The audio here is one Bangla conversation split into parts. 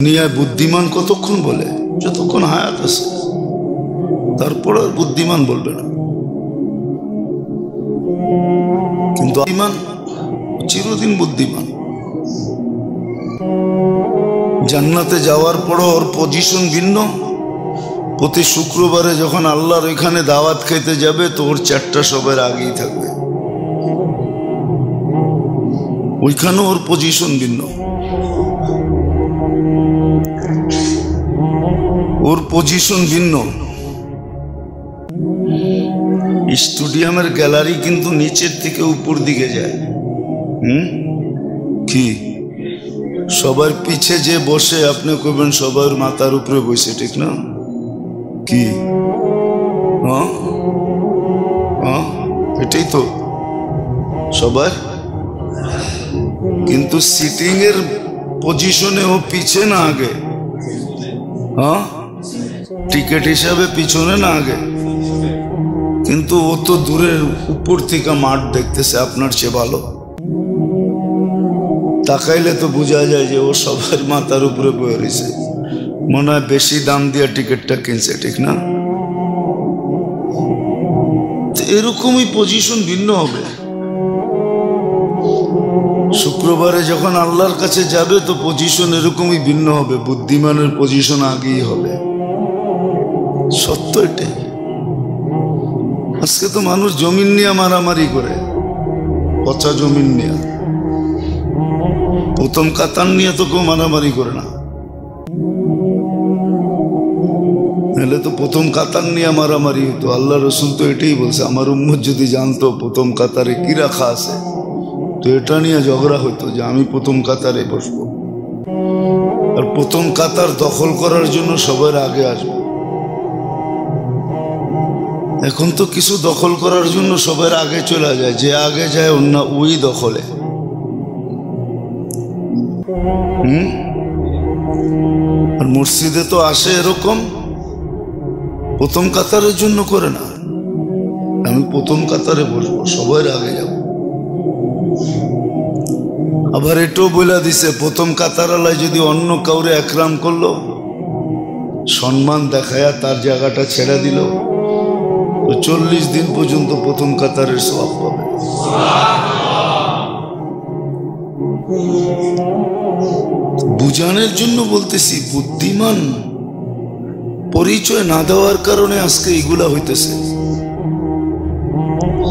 দুনিয়ায় বুদ্ধিমান কতক্ষণ বলে? যতক্ষণ হায়াত আছে, তারপর আর বুদ্ধিমান বলবে না। কিন্তু বুদ্ধিমান চিরদিন বুদ্ধিমান। জান্নাতে যাওয়ার পরও ওর পজিশন ভিন্ন। প্রতি শুক্রবারে যখন আল্লাহর এখানে দাওয়াত খাইতে যাবে তো ওর চারটা সবার আগেই থাকবে, ওইখানেও ওর পজিশন ভিন্ন। ওর পজিশন ভিন্ন। স্টেডিয়ামের গ্যালারি কিন্তু নিচের থেকে উপর দিকে যায়। কি সবার পিছে যে বসে আপনি কইবেন সবার মাথার উপরে বসে, ঠিক না? কি এটাই তো সবার। কিন্তু সিটিং এর পজিশনে ও পিছে না আগে, টিকিট হিসাবে পিছনে না আগে, কিন্তু ও তো দূরের উপর থেকে মাঠ দেখতেছে আপনার চেয়ে ভালো। তাকাইলে তো বোঝা যায় যে ও সবার মাথার উপরে বয়ে রয়েছে, মনে হয় বেশি দাম দিয়ে টিকিটটা কিনছে, ঠিক না? এরকমই পজিশন ভিন্ন হবে। শুক্রবারে যখন আল্লাহর কাছে যাবে তো পজিশন এরকমই ভিন্ন হবে। বুদ্ধিমানের পজিশন আগেই হবে। সত্য এটাই। আজকে তো মানুষ জমিন নিয়ে মারামারি করে, পচা জমিন নিয়ে। প্রথম কাতার নিয়ে তো কেউ মারামারি করে না, নাহলে তো প্রথম কাতার নিয়ে মারামারি হতো। আল্লাহ রসুল তো এটাই বলছে, আমার উম্মত যদি জানতো প্রথম কাতারে কি রাখা আছে তো এটা নিয়ে ঝগড়া হতো যে আমি প্রথম কাতারে বসবো, আর প্রথম কাতার দখল করার জন্য সবার আগে আসবো। এখন তো কিছু দখল করার জন্য সবার আগে চলে যায়, যে আগে যায় অন্য ওই দখলে। আর মসজিদে তো আসে এরকম, প্রথম কাতারের জন্য করে না, আমি প্রথম কাতারে বসবো, সবার আগে যাব। আবার এটাও বলে দিছে, প্রথম কাতার আলায় যদি অন্য কাউরে একরাম করলো, সম্মান দেখায়া তার জায়গাটা ছেড়ে দিল, তো 40 দিন পর্যন্ত প্রথম কাতারের সওয়াব পাবে। বুঝানোর জন্য বলতেছি, বুদ্ধিমান পরিচয় না দেওয়ার কারণে আজকে এগুলা হইতেছে।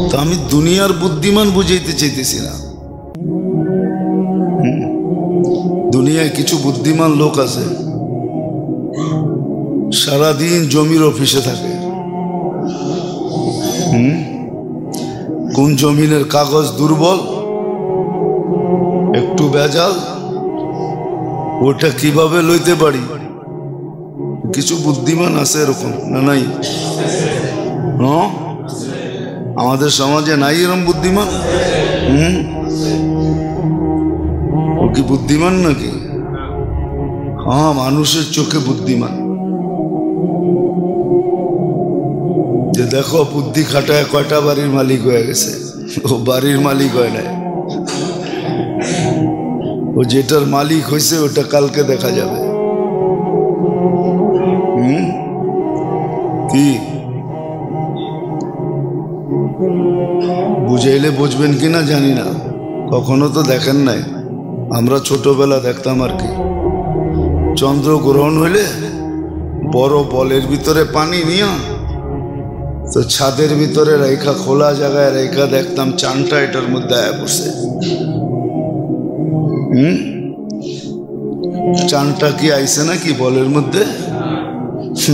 তা আমি দুনিয়ার বুদ্ধিমান বুঝাইতে চাইতেছি না। দুনিয়ায় কিছু বুদ্ধিমান লোক আছে, সারাদিন জমির অফিসে থাকে। কোন জমিনের কাগজ দুর্বল, একটু ভেজাল, ওটা কিভাবে লইতে পারি। কিছু বুদ্ধিমান আছে এরকম, না নাই? আমাদের সমাজে নাই এরকম বুদ্ধিমান? ও কি বুদ্ধিমান নাকি? হ্যাঁ, মানুষের চোখে বুদ্ধিমান। যে দেখো বুদ্ধি খাটায় কয়টা বাড়ির মালিক হয়ে গেছে, ও বাড়ির মালিক হয় নাই। ও যেটার মালিক হয়েছে ওটা কালকে দেখা যাবে। কি বুঝাইলে বুঝবেন কিনা জানি না, কখনো তো দেখেন নাই। আমরা ছোটবেলা দেখতাম আর কি, চন্দ্রগ্রহণ হইলে বড় বলের ভিতরে পানি নিয়ে তো ছাদের ভিতরে রেখা, খোলা জায়গায় রেখা দেখতাম চানটা এটার মধ্যে আয়া পড়ছে। চানটা কি আইছে নাকি বলের মধ্যে?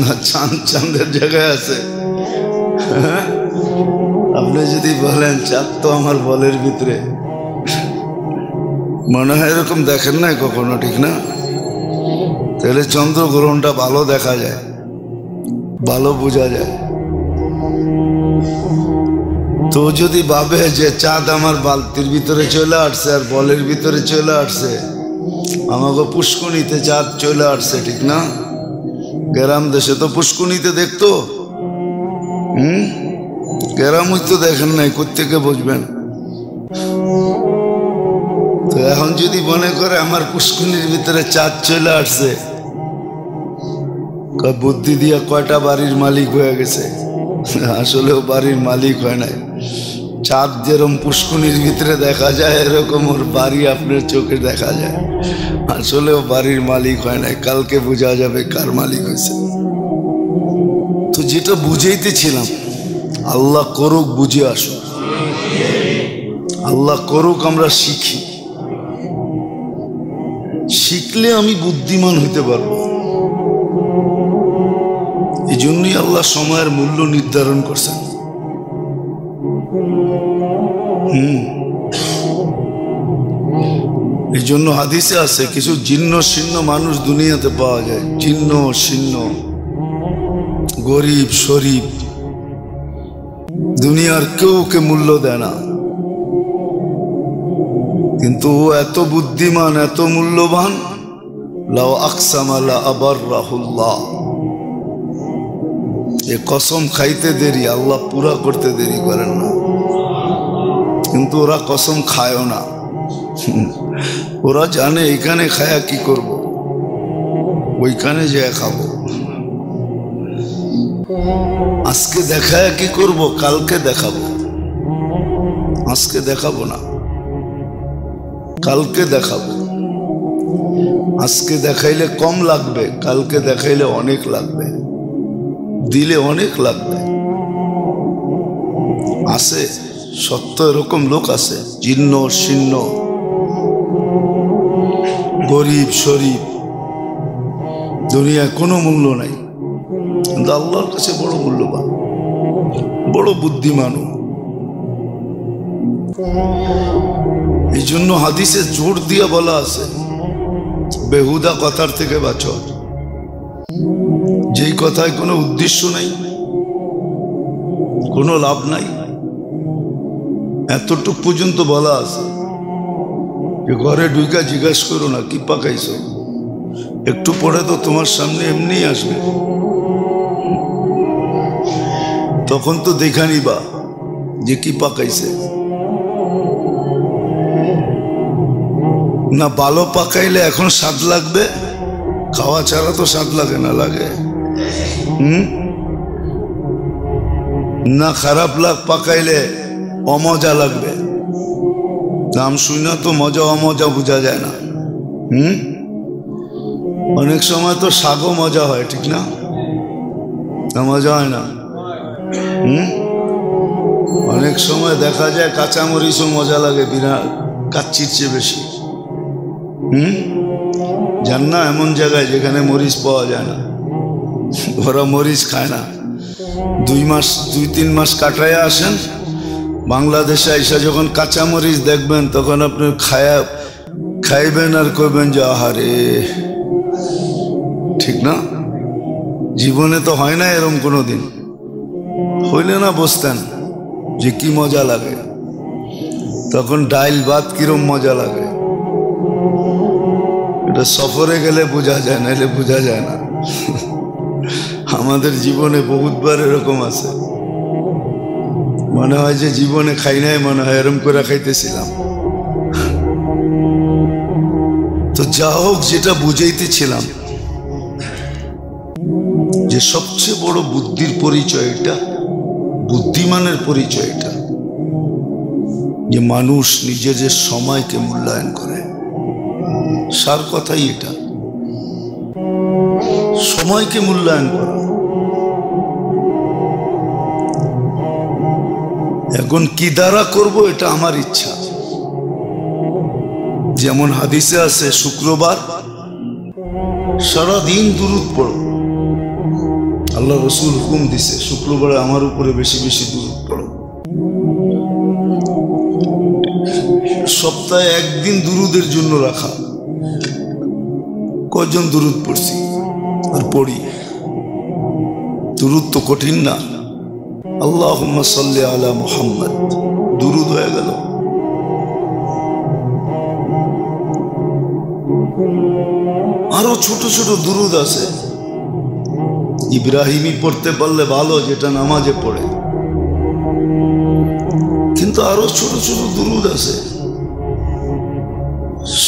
না, চাঁদ চাঁদের জায়গায় আছে। আপনি যদি বলেন চাঁদ তো আমার বলের ভিতরে, মনে হয় এরকম দেখেন নাই কখনো, ঠিক না? তাহলে চন্দ্রগ্রহণটা ভালো দেখা যায়, ভালো বোঝা যায়। তো যদি ভাবে যে চাঁদ আমার বালতির ভিতরে চলে আসছে আর বলের ভিতরে চলে আসছে, আমাকে পুষ্কুনিতে চাঁদ চলে আসছে, ঠিক না? গ্রাম দেশে তো পুষ্কুনিতে দেখতো, গ্রামই তো দেখেন নাই, কোত্থেকে বুঝবেন? তো এখন যদি মনে করে আমার পুষ্কুনির ভিতরে চাঁদ চলে আসছে, বুদ্ধি দিয়া কয়টা বাড়ির মালিক হয়ে গেছে। আসলেও বাড়ির মালিক হয় নাই। চাঁদ যেরকম পুষ্কুনির ভিতরে দেখা যায়, এরকম ওর বাড়ি আপনার চোখে দেখা যায়। আসলেও বাড়ির মালিক হয় নাই। কালকে বোঝা যাবে কার মালিক হয়েছে। তো যেটা বুঝাইতেছিলাম, আল্লাহ করুক, বুঝে আসুক। আল্লাহ করুক, আমরা শিখি। শিখলে আমি বুদ্ধিমান হইতে পারবো। এই জন্যই আল্লাহ সময়ের মূল্য নির্ধারণ করছেন। এই জন্য হাদিসে আছে কিছু জীর্ণ শীর্ণ মানুষ দুনিয়াতে পাওয়া যায়। জীর্ণ শীর্ণ, গরিব শরীফ, দুনিয়ার কেউ কে মূল্য দেয় না, কিন্তু ও এত বুদ্ধিমান, এত মূল্যবান। লাউ আকসামা লা আবাররাহুল্লাহ, এ কসম খাইতে দেরি, আল্লাহ পুরা করতে দেরি করেন না। কিন্তু ওরা কসম খায়ও না। ওরা জানে এখানে খায়া কি করব, ওইখানে যে খাবো। আজকে দেখায় কি করব, কালকে দেখাবো। আজকে দেখাবো না, কালকে দেখাবো। আজকে দেখাইলে কম লাগবে, কালকে দেখাইলে অনেক লাগবে, দিলে অনেক লাগবে। আছে সত্য, এরকম লোক আছে, জীর্ণ শীর্ণ, গরিব শরীফ, দুনিয়ায় কোনো মূল্য নাই, কিন্তু আল্লাহর কাছে বড় মূল্যবান, বড় বুদ্ধিমান। এই জন্য হাদিসে জোর দিয়া বলা আছে, বেহুদা কথার থেকে বাঁচো। যেই কথায় কোনো উদ্দেশ্য নাই, কোনো লাভ নাই, এতটুক পর্যন্ত বলা আছে যে ঘরে ঢুকা জিজ্ঞাসা করো না কি পাকাইছো, একটু পরে তো তোমার সামনে এমনি আসবে, তখন তো দেখা নিবা যে কি পাকাইছে। না ভালো পাকাইলে এখন স্বাদ লাগবে, খাওয়া ছাড়া তো স্বাদ লাগে না, লাগে? না খারাপ পাকাইলে অমজা লাগবে, নাম শুনে তো মজা অমজা বোঝা যায় না। অনেক সময় তো শাকও মজা হয়, ঠিক না? মজা হয় না। অনেক সময় দেখা যায় কাঁচামরিচও মজা লাগে, বিরাট কাচ্চির চেয়ে বেশি। জান না এমন জায়গায় যেখানে মরিচ পাওয়া যায় না, ওরা মরিচ খায় না। 2-3 মাস কাটায় আসেন বাংলাদেশে, এসে যখন কাঁচামরিচ দেখবেন তখন আপনি খাইবেন আর কইবেন যে আহারে, ঠিক না? জীবনে তো হয় না এরকম কোনোদিন, হইলে না বসতেন যে কি মজা লাগে। তখন ডাইল ভাত কিরম মজা লাগে, এটা সফরে গেলে বোঝা যায়, নাহলে বোঝা যায় না। আমাদের জীবনে বহুতবার এরকম আছে, মনে হয় যে জীবনে খাই নাই, মনে হয় এরম করে খাইতেছিলাম। তো যা হোক, যেটা বুঝাইতেছিলাম যে সবচেয়ে বড় বুদ্ধির পরিচয় এটা, বুদ্ধিমানের পরিচয় এটা, যে মানুষ নিজের যে সময়কে মূল্যায়ন করে। সার কথাই এটা, সময়কে মূল্যায়ন করা। এখন কি দ্বারা করব এটা আমার ইচ্ছা। যেমন হাদিসে আছে শুক্রবার সারাদিন দুরূদ পড়ো, আল্লাহ রসুল হুকুম দিছে শুক্রবারে আমার উপরে বেশি বেশি দুরূদ পড়ো। সপ্তাহে একদিন দুরূদের জন্য রাখা, কয়জন দুরূদ পড়ছি আর পড়ি? দুরূদ তো কঠিন না, আল্লাহুম্মা সাল্লি আলা মুহাম্মদ, দুরূদ হয়ে গেল। আরো ছোট ছোট দুরূদ আছে, ইব্রাহিমী পড়তে পারলে ভালো, যেটা নামাজে পড়ে, কিন্তু আরো ছোট ছোট দুরূদ আছে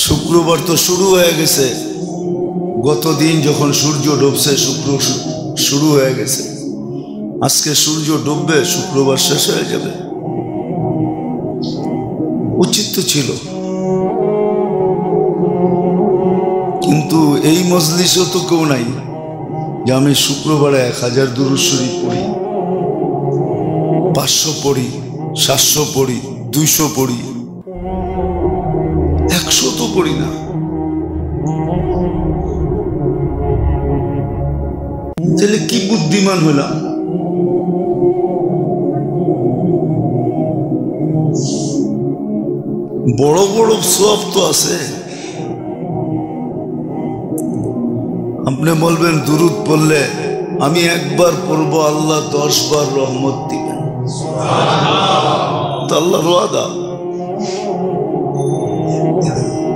শুক্রবার তো শুরু হয়ে গেছে, গতদিন যখন সূর্য ডুবছে শুরু হয়ে গেছে, আজকে সূর্য ডুববে, শুক্রবার শেষ হয়ে যাবে। উচিত তো ছিল, কিন্তু এই মজলিসও তো কেউ নাই যে আমি শুক্রবারে 1000 দুরূদ শরীফ পড়ি, 500 পড়ি, 700 পড়ি, 200 পড়ি, 100 তো পড়ি না। তাহলে কি বুদ্ধিমান হলাম? বড় বড় সওয়াব তো আছে। আপনি বলবেন দুরূদ পড়লে আমি একবার পড়বো, আল্লাহ 10 বার রহমত দিবেন। তো আল্লাহর ওয়াদা।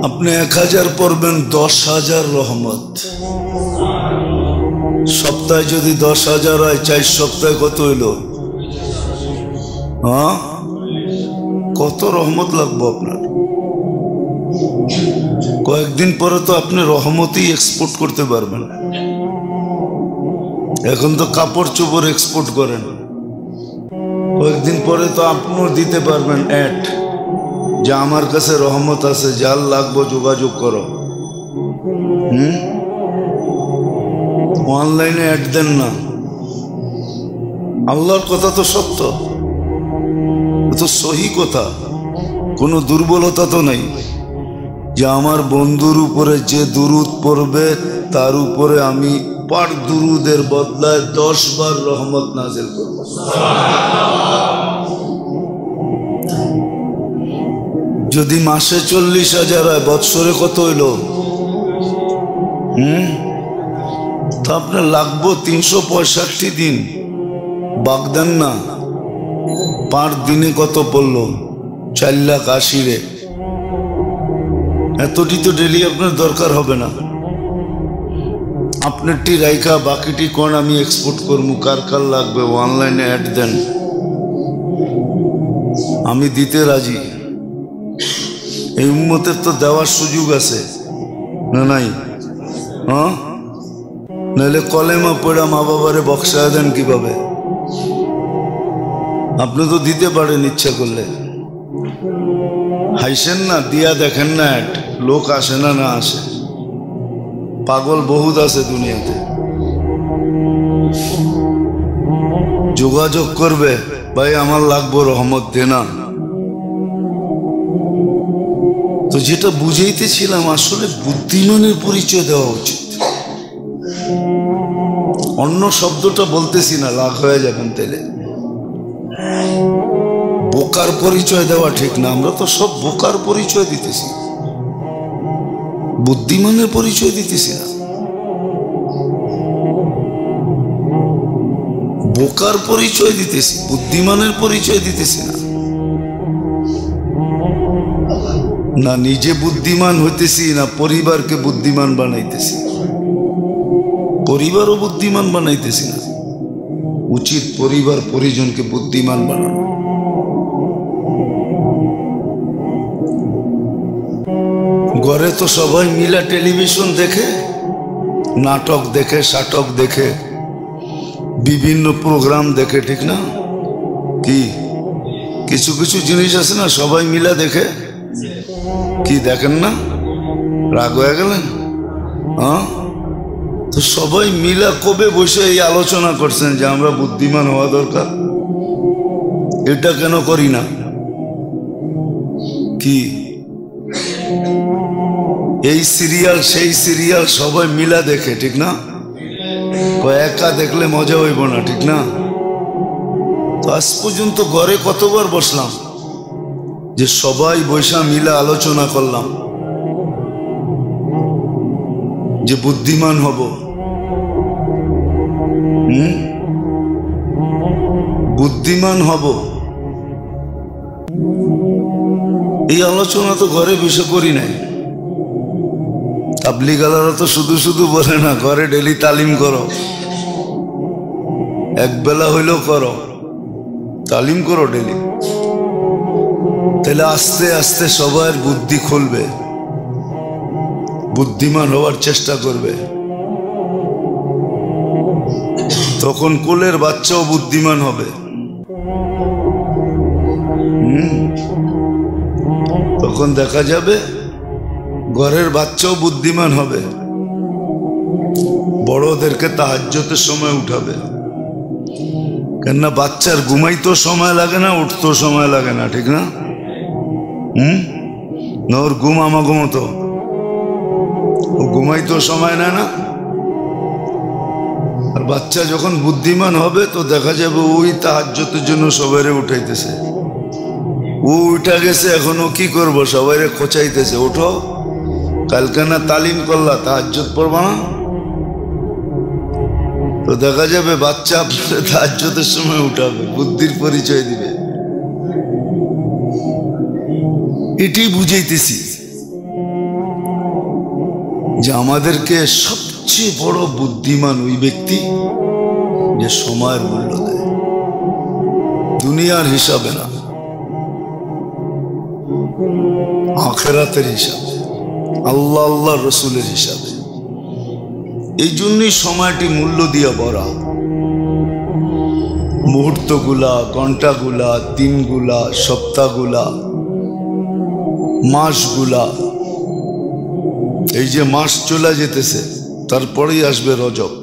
আপনি 1000 পড়বেন, 10,000 রহমত। সপ্তাহে যদি 10,000 হয়, 4 সপ্তাহে কত হইল? হ্যাঁ, কত রহমত লাগবে আপনার? কয়েকদিন পরে তো আপনি রহমতই এক্সপোর্ট করতে পারবেন। এখন তো কাপড় চোপড় এক্সপোর্ট করেন, কয়েকদিন পরে তো আপনিও দিতে পারবেন অ্যাড যে আমার কাছে রহমত আছে, যার লাগবো যোগাযোগ করো। অনলাইনে অ্যাড দেন না। আল্লাহর কথা তো সত্য, তো সহি কথা, কোনো দুর্বলতা তো নাই যে আমার বন্ধুর উপরে যে দুরূদ পড়বে তার উপরে আমি পার দুরূদের বদলায় 10 বার রহমত নাযিল করব। যদি মাসে 40,000 হয়, বৎসরে কত হইল? তো আপনার লাগবো 365 দিন। বাগদান না, 5 দিনে কত পড়লো? 4,80,000 রে। এতটি তো ডেলি আপনার দরকার হবে না। আপনারটি রাইখা বাকিটি কোন আমি এক্সপোর্ট করবো, কার কার লাগবে অনলাইনে অ্যাড দেন, আমি দিতে রাজি। এই উম্মতের তো দেওয়ার সুযোগ আছে না? নাই? হ্যাঁ, নাহলে কলেমা পড়া মা বাবারে বক্সায় দেন কিভাবে? আপনি তো দিতে পারেন ইচ্ছা করলে। হাইসেন না, দিয়া দেখেন না অ্যাড, লোক আসে না? না আসে। পাগল বহুত আছে দুনিয়াতে। যোগাযোগ করবে, ভাই আমার লাগবো রহমত দেনা। তো যেটা বুঝাইতেছিলাম, আসলে বুদ্ধিমানের পরিচয় দেওয়া উচিত। অন্য শব্দটা বলতেছি না, লাখ হয়ে যাবেন তাইলে। বোকার পরিচয় দেওয়া ঠিক না। আমরা তো সব বোকার পরিচয় দিতেছি, বুদ্ধিমানের পরিচয় দিতেছি না। বোকার পরিচয় দিতেছি, বুদ্ধিমানের পরিচয় দিতেছি না। না নিজে বুদ্ধিমান হইতেছি, না পরিবারকে বুদ্ধিমান বানাইতেছি। পরিবারও বুদ্ধিমান বানাইতেছি না। উচিত পরিবার পরিজনকে বুদ্ধিমান বানানো। ঘরে তো সবাই মিলা টেলিভিশন দেখে, নাটক দেখে, সাটক দেখে, বিভিন্ন প্রোগ্রাম দেখে, ঠিক না? কি কিছু কিছু জিনিস আছে না, সবাই মিলা দেখে। কি দেখেন না? রাগ হয়ে গেলেন? হ্যাঁ, তো সবাই মিলা কবে বসে এই আলোচনা করছেন যে আমরা বুদ্ধিমান হওয়া দরকার? এটা কেন করি না? কি এই সিরিয়াল সেই সিরিয়াল সবাই মিলা দেখে, ঠিক না? একা দেখলে মজা হইব না, ঠিক না? তো আজ পর্যন্ত ঘরে কতবার বসলাম যে সবাই বৈশা মিলা আলোচনা করলাম যে বুদ্ধিমান হব। বুদ্ধিমান হব, এই আলোচনা তো ঘরে বসে করি নাই। তাবলীগালারা তো শুধু শুধু বলে না, ঘরে ডেলি তালিম করো, একবেলা হইলেও করো, তালিম করো ডেলি। তাহলে আস্তে আস্তে সবার বুদ্ধি খুলবে। বুদ্ধিমান হওয়ার চেষ্টা করবে, তখন কোলের বাচ্চাও বুদ্ধিমান হবে। তখন দেখা যাবে ঘরের বাচ্চাও বুদ্ধিমান হবে, বড়দেরকে তাহাজ্জুদের সময় উঠাবে। কেননা বাচ্চার ঘুমাইতেও সময় লাগে না, উঠতেও সময় লাগে না, ঠিক না? না ওর ঘুম আমাগো মতো, ও ঘুমাইতেও সময় নেয় না। আর বাচ্চা যখন বুদ্ধিমান হবে তো দেখা যাবে ওই তাহাজ্জুদের জন্য সবাইরে উঠাইতেছে। ও উঠা গেছে, এখনো কি করবো, সবাইরে খোঁচাইতেছে, ওঠো কালকে না তালিম করলা, তাহাজ্জুদ পড়বা না। তো দেখা যাবে বাচ্চা আপনার তাহাজ্জুদের সময় উঠাবে, বুদ্ধির পরিচয় দিবে। এটি বুঝাইতেছি যে আমাদেরকে সবচেয়ে বড় বুদ্ধিমান ওই ব্যক্তি যে সময়ের মূল্য দেয়, দুনিয়ার হিসাবে না, আখিরাতের হিসাবে, আল্লাহ আল্লাহ রসুলের হিসাবে। এই জন্যই সময়টি মূল্য দিয়ে ভরা। মুহূর্তগুলা, ঘন্টাগুলা, দিনগুলা, সপ্তাহগুলা, মাসগুলা, এই যে মাস চলে যেতেছে, তারপরেই আসবে রজব,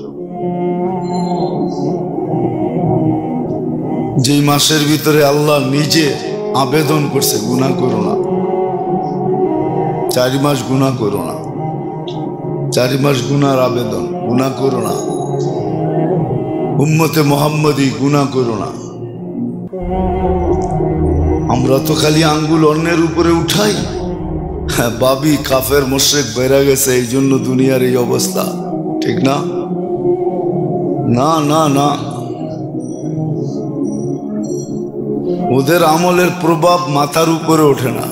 যেই মাসের ভিতরে আল্লাহ নিজে আবেদন করছে গুনাহ করো না, 4 মাস গুনাহ করো না, 4 মাস গুনার আবেদন, গুনাহ করো না, উম্মতে মুহাম্মদী গুনাহ করো না। আমরা তো খালি আঙ্গুল অন্যের উপরে উঠাই, ভাবি কাফের মুশরিক বেড়ে গেছে এই জন্য দুনিয়ার এই অবস্থা, ঠিক না? না না না, ওদের আমলের প্রভাব মাথার উপরে ওঠে না,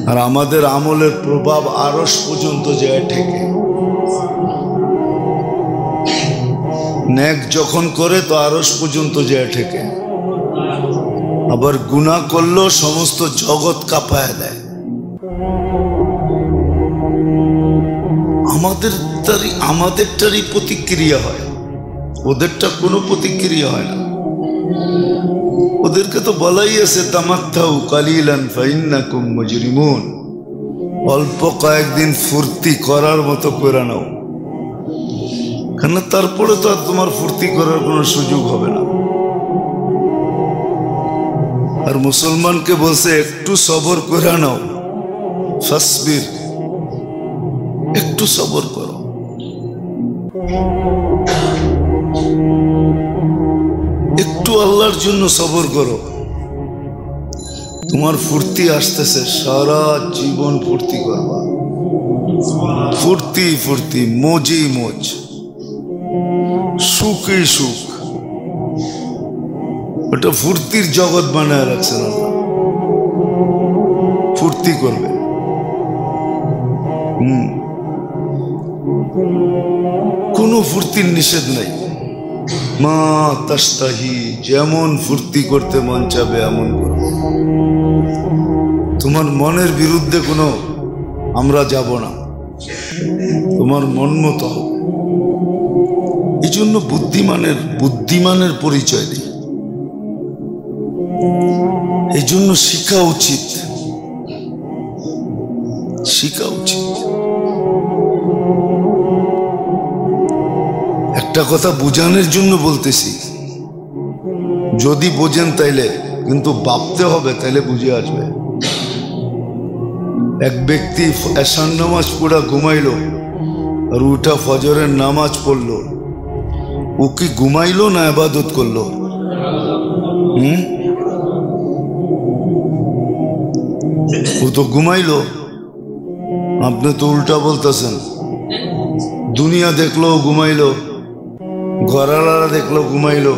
আর আমাদের আমলের প্রভাব আরশ পর্যন্ত যায় ঠেকে। নেক যখন করে তো আরশ পর্যন্ত যায় ঠেকে, আবার গুনাহ করলেও সমস্ত জগৎ কাঁপায় দেয়। আমাদেরটারই প্রতিক্রিয়া হয়, ওদেরটা কোনো প্রতিক্রিয়া হয় না। ওদেরকে তো বলাই আছে তামাত্তাউ কালিলান ফাইন্নাকুম মুজরিমুন, অল্প কয়েকদিন ফুর্তি করার মতো করে নাও, কেন তারপরে তো আর তোমার ফুর্তি করার কোনো সুযোগ হবে না। আর মুসলমানকে বলছে একটু সবর করে নাও, ফাসবির, একটু সবর করো। একটু আল্লাহর জন্য সবর করো, তোমার ফুর্তি আসতেছে, সারা জীবন ফুর্তি করবা, ফুর্তি ফুর্তি, মজই মজ, সুখই সুখ। ওটা ফুর্তির জগৎ বানায় রাখছেন আল্লাহ, ফুর্তি করবে। কোনো ফুর্তির নিষেধ নাই, মা তাস্তাহি, যেমন ফুর্তি করতে মন চাবে এমন করো। তোমার মনের বিরুদ্ধে কোনো আমরা যাব না, তোমার মন মতো হবে। এই জন্য বুদ্ধিমানের পরিচয় দিই, এই জন্য শিখা উচিত, শিখা উচিত। একটা কথা বুঝানোর জন্য বলতেছি, যদি বোঝেন তাইলে, কিন্তু ভাবতে হবে, তাইলে বুঝে আসবে। এক ব্যক্তি এশার নামাজ পড়া ঘুমাইলো আর উঠা ফজরের নামাজ পড়লো, ও কি ঘুমাইলো না ইবাদত করলো? ও তো ঘুমাইলো। আপনি তো উল্টা বলতেছেন, দুনিয়া দেখলো ঘুমাইলো, ঘরালারা দেখলো ঘুমাইলো,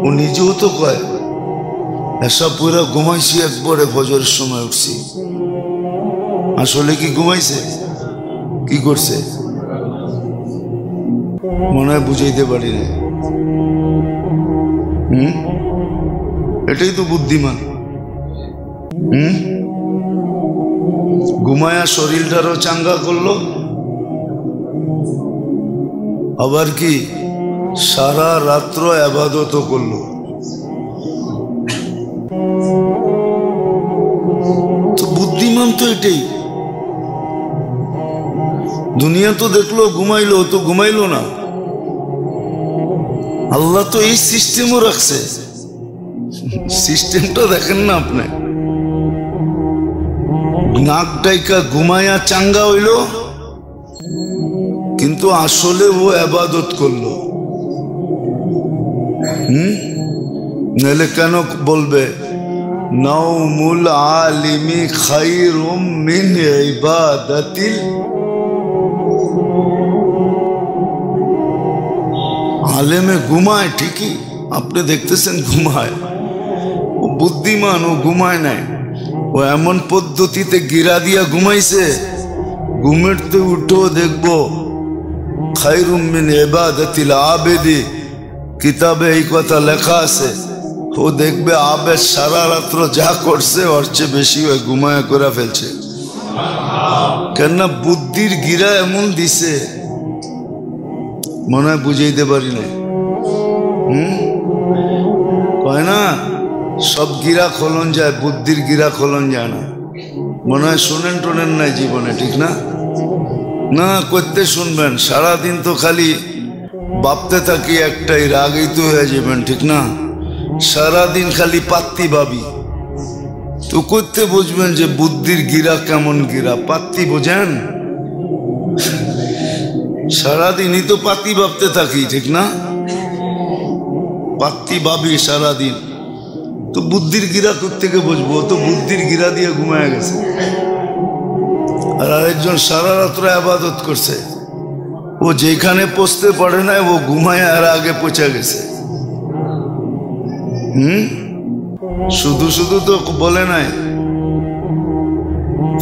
ও নিজেও তো কয় এসব পুরা ঘুমাইছি, একবারে ফজরের সময় উঠছি। আসলে কি ঘুমাইছে? কি করছে? মনে হয় বুঝাইতে পারি না। এটাই তো বুদ্ধিমান। ঘুমায়া শরীরটারও চাঙ্গা করলো, আবার কি সারা রাত্র ইবাদত করলো। তো বুদ্ধিমান তো এটাই। দুনিয়া তো দেখলো ঘুমাইলো, তো ঘুমাইলো না। আল্লাহ তো এই সিস্টেমও রাখছে। সিস্টেমটা দেখেন না আপনি। নাক ডাইকা ঘুমায়া চাঙ্গা হইল, কিন্তু আসলে ও ইবাদত করলো। নাহলে কেন বলবে নাউমুল আলিমি খায়রুম মিন ইবাদাতিল। আলেমে ঘুমায় ঠিকই, আপনি দেখতেছেন ঘুমায়, ও বুদ্ধিমান, ও ঘুমায় নাই। ও এমন পদ্ধতিতে গিরা দিয়া ঘুমাইছে, ঘুমের তো উঠো দেখবো খায়রুম মিন ইবাদাতিল আবেদি, কিতাবে এই কথা লেখা আছে। ও দেখবে আবেদ সারা রাত্র যা করছে ওর চেয়ে বেশি ওই ঘুমায় করে ফেলছে। কেননা বুদ্ধির গিরা এমন দিছে, মনে হয় বুঝাইতে পারি না। কয় না সব গিরা খোলন যায়, বুদ্ধির গিরা খোলন যায় না। মনে হয় শুনেন টোনেন নাই জীবনে, ঠিক না? না করতে শুনবেন, সারাদিন তো খালি ভাবতে থাকি একটাই, রাগই তো হয়ে যাবেন, ঠিক না? সারাদিন খালি পাত্তি ভাবি, তো করতে বুঝবেন যে বুদ্ধির গিরা কেমন গিরা। পাত্তি বোঝেন? সারাদিনই তো পাত্তি ভাবতে থাকি, ঠিক না? পাত্তি ভাবি সারাদিন, তো বুদ্ধির গিরা কোত্থেকে বুঝবো? তো বুদ্ধির গিরা দিয়ে ঘুমায় গেছে। আর আরেকজন সারা রাত্র ইবাদত করছে, ও যেখানে পৌঁছতে পারে না ও ঘুমায় আর আগে পৌঁছে গেছে। শুধু শুধু তো বলে নাই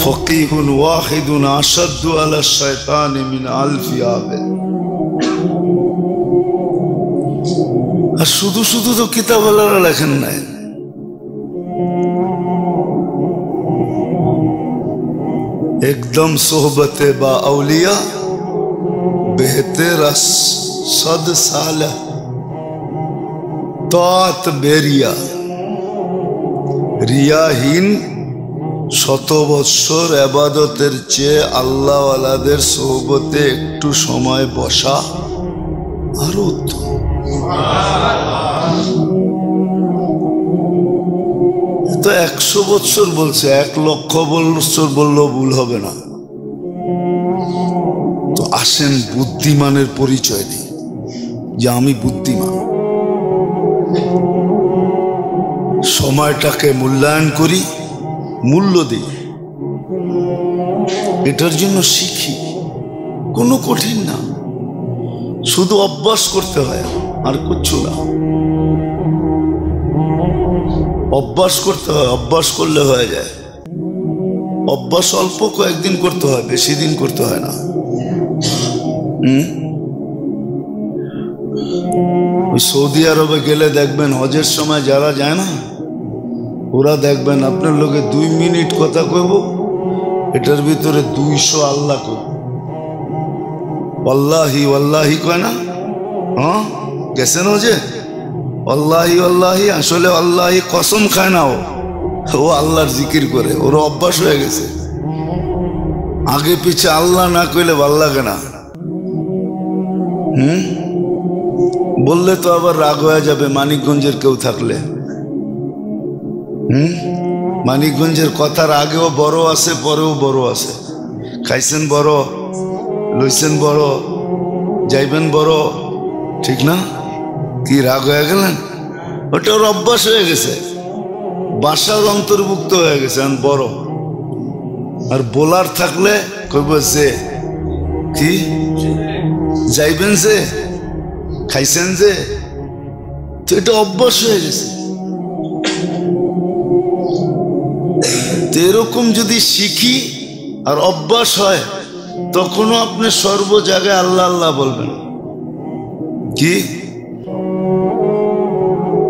ফকিহুন ওয়াহিদুন আশাদ্দু আলা শায়তানি মিন আলফি আবেদ। আর শুধু শুধু তো কিতাবওয়ালারা লেখেন নাই। একদম সোহবতে বা আউলিয়া বেহতের সদ সালা তাত বেরিয়া। রিয়াহীন শত বৎসর ইবাদতের চেয়ে আল্লাহওয়ালাদের সোহবতে একটু সময় বসা আরো উত্তম। তো 100 বৎসর বলছে, 1,00,000 বৎসর বললেও ভুল হবে না। তো আসেন বুদ্ধিমানের পরিচয় দিই, যে আমি বুদ্ধিমান। সময়টাকে মূল্যায়ন করি, মূল্য দিই, এটার জন্য শিখি। কোনো কঠিন না, শুধু অভ্যাস করতে হয়, আর কিচ্ছু না। অভ্যাস করতে হয়, অভ্যাস করলে হয়ে যায়। অভ্যাস অল্প কয়েকদিন করতে হয়, বেশি দিন করতে হয় না। সৌদি আরবে গেলে দেখবেন হজের সময় যারা যায় না, ওরা দেখবেন আপনার লোকে 2 মিনিট কথা কইব, এটার ভিতরে 200 আল্লাহ কইব। আল্লাহি আল্লাহি কয় না? হ্যাঁ গেছেন হজে? আল্লাহি আল্লাহি, আসলে আল্লাহি কসম খায় না, ও আল্লাহর জিকির করে, ওর অভ্যাস হয়ে গেছে। আগে পিছে আল্লাহ না কইলে ভাল লাগে না। বললে তো আবার রাগ হয়ে যাবে মানিকগঞ্জের কেউ থাকলে। মানিকগঞ্জের কথার আগেও বড় আছে, পরেও বড় আছে। খাইছেন বড়, লইছেন বড়, যাইবেন বড়, ঠিক না? কি রাগ হয়ে গেলেন? ওটা ওর অভ্যাস হয়ে গেছে, বাসার অন্তর্ভুক্ত হয়ে গেছে বড়। আর বলার থাকলে কইব যে কি যাইবেন, যে খাইছেন, যে, তো এটা অভ্যাস হয়ে গেছে। এরকম যদি শিখি আর অভ্যাস হয়, তখনও আপনি সর্ব জায়গায় আল্লাহ আল্লাহ বলবেন। কি?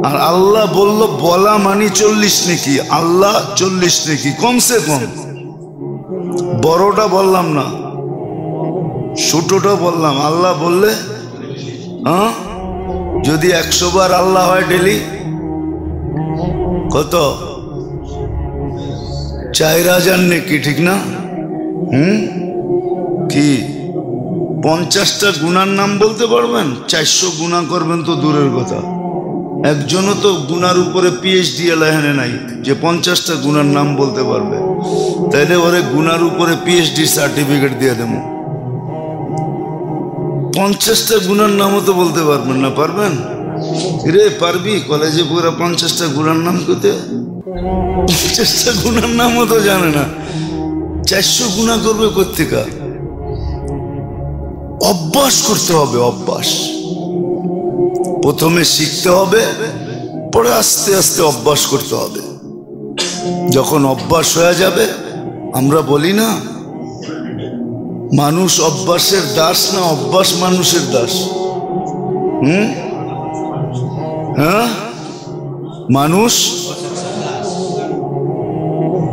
আর আল্লাহ বলল বলা মানি 40 নাকি, আল্লাহ 40 নাকি, কমসে কম। বড়টা বললাম না, ছোটটা বললাম। আল্লাহ বললে যদি 100 বার আল্লাহ হয় ডেলি, কত? 4000 নেকি, ঠিক না? কি 50টা গুনার নাম বলতে পারবেন? 400 গুনাহ করবেন তো দূরের কথা। একজনও তো গুনার উপরে PhD এলাহানে নাই যে 50টা গুনার নাম বলতে পারবে। তাইলে ওরে গুনার উপরে PhD সার্টিফিকেট দিয়ে দেবো। 50টা গুনার নামও তো বলতে পারবেন না। পারবেন রে? পারবি? কলেজে পুরো 50টা গুনার নাম করতে? 50টা গুনার নামও তো জানে না। 400 গুনাহ করবে কোত্থেকা? অভ্যাস করতে হবে, অভ্যাস। প্রথমে শিখতে হবে, পরে আস্তে আস্তে অভ্যাস করতে হবে। যখন অভ্যাস হয়ে যাবে, আমরা বলি না মানুষ অভ্যাসের দাস না অভ্যাস মানুষের দাস? হ্যাঁ, মানুষ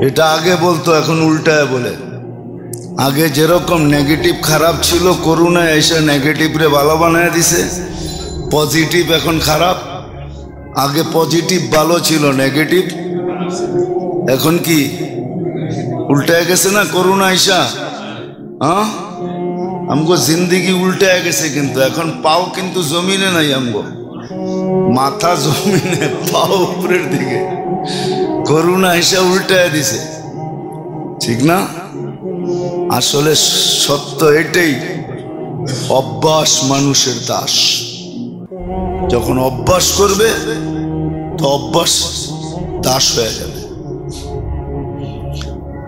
এটা আগে বলতো, এখন উল্টায় বলে। আগে যেরকম নেগেটিভ খারাপ ছিল, করোনা এসে নেগেটিভ রে ভালো বানায় দিছে। পজিটিভ এখন খারাপ। আগে পজিটিভ ভালো ছিল, নেগেটিভ এখন কি উল্টায় গেছে না? করোনা আইসা আমগো জিন্দিগি উল্টায় গেছে। কিন্তু এখন পাও কিন্তু জমিনে নাই, আমগো মাথা জমিনে, পাও উপরের দিকে। করোনা আইসা উল্টায় দিছে, ঠিক না? আসলে সত্য এটাই, অভ্যাস মানুষের দাস। যখন অভ্যাস করবে তো অভ্যাস দাস হয়ে যাবে।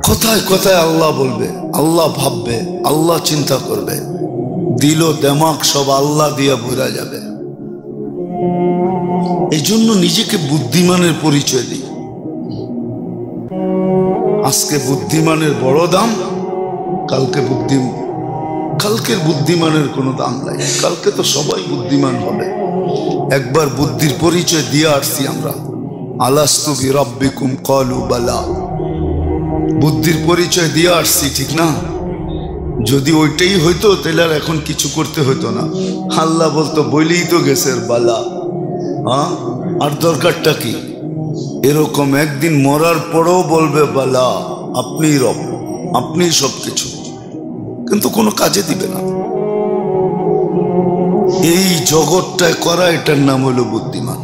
কোথায় কোথায় আল্লাহ বলবে, আল্লাহ ভাববে, আল্লাহ চিন্তা করবে, দিল দেমাগ সব আল্লাহ দিয়ে ভরা যাবে। এই জন্য নিজেকে বুদ্ধিমানের পরিচয় দিই। আজকে বুদ্ধিমানের বড় দাম, কালকের বুদ্ধিমানের কোনো দাম নাই। কালকে তো সবাই বুদ্ধিমান হবে। একবার বুদ্ধির পরিচয় দিয়ে আসছি আমরা, আলাস্তু বিরাব্বিকুম ক্বালু বালা। বুদ্ধির পরিচয় দিয়ে আসছি, ঠিক না? যদি ওইটাই হইতো তাহলে আর এখন কিছু করতে হইতো না। আল্লাহ বলতো বইলেই তো গেছে বালা, আর দরকারটা কি? এরকম একদিন মরার পরেও বলবে বালা, আপনি রব, আপনি সবকিছু, কিন্তু কোনো কাজে দিবে না। এই জগৎটায় করা, এটার নাম হলো বুদ্ধিমান।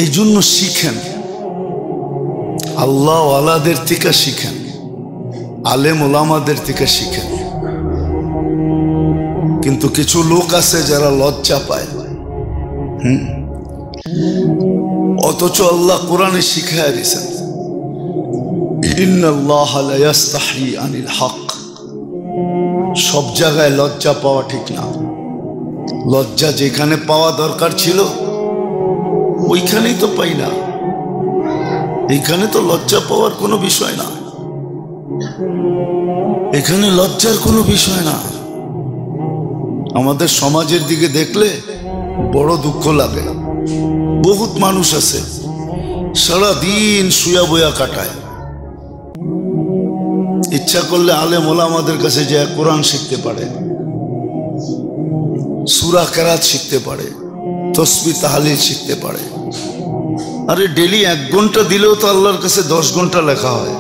এই জন্য শিখেন, আল্লাহ ওয়ালাদের থেকে শিখেন, আলেম ওলামাদের থেকে শিখেন। কিন্তু কিছু লোক আছে যারা লজ্জা পায়, অথচ আল্লাহ কোরআনে শিখায় দিয়েছেন, ইন্নাল্লাহ লা ইয়াস্তাহি আনিল হক। সব জায়গায় লজ্জা পাওয়া ঠিক না। লজ্জা যেখানে পাওয়া দরকার ছিল ওইখানেই তো পাই না। এখানে তো লজ্জা পাওয়ার কোনো বিষয় না, এখানে লজ্জার কোনো বিষয় না। আমাদের সমাজের দিকে দেখলে বড় দুঃখ লাগে। বহুত মানুষ আছে সারাদিন শুয়া বয়া কাটায়, ইচ্ছা করলে আলেম ওলামাদের কাছে যে কোরআন শিখতে পারে, সূরা কেরাত শিখতে পারে, তসবিহ তাহলিল শিখতে পারে। আরে ডেলি 1 ঘন্টা দিলেও তো আল্লাহর কাছে 10 ঘন্টা লেখা হয়।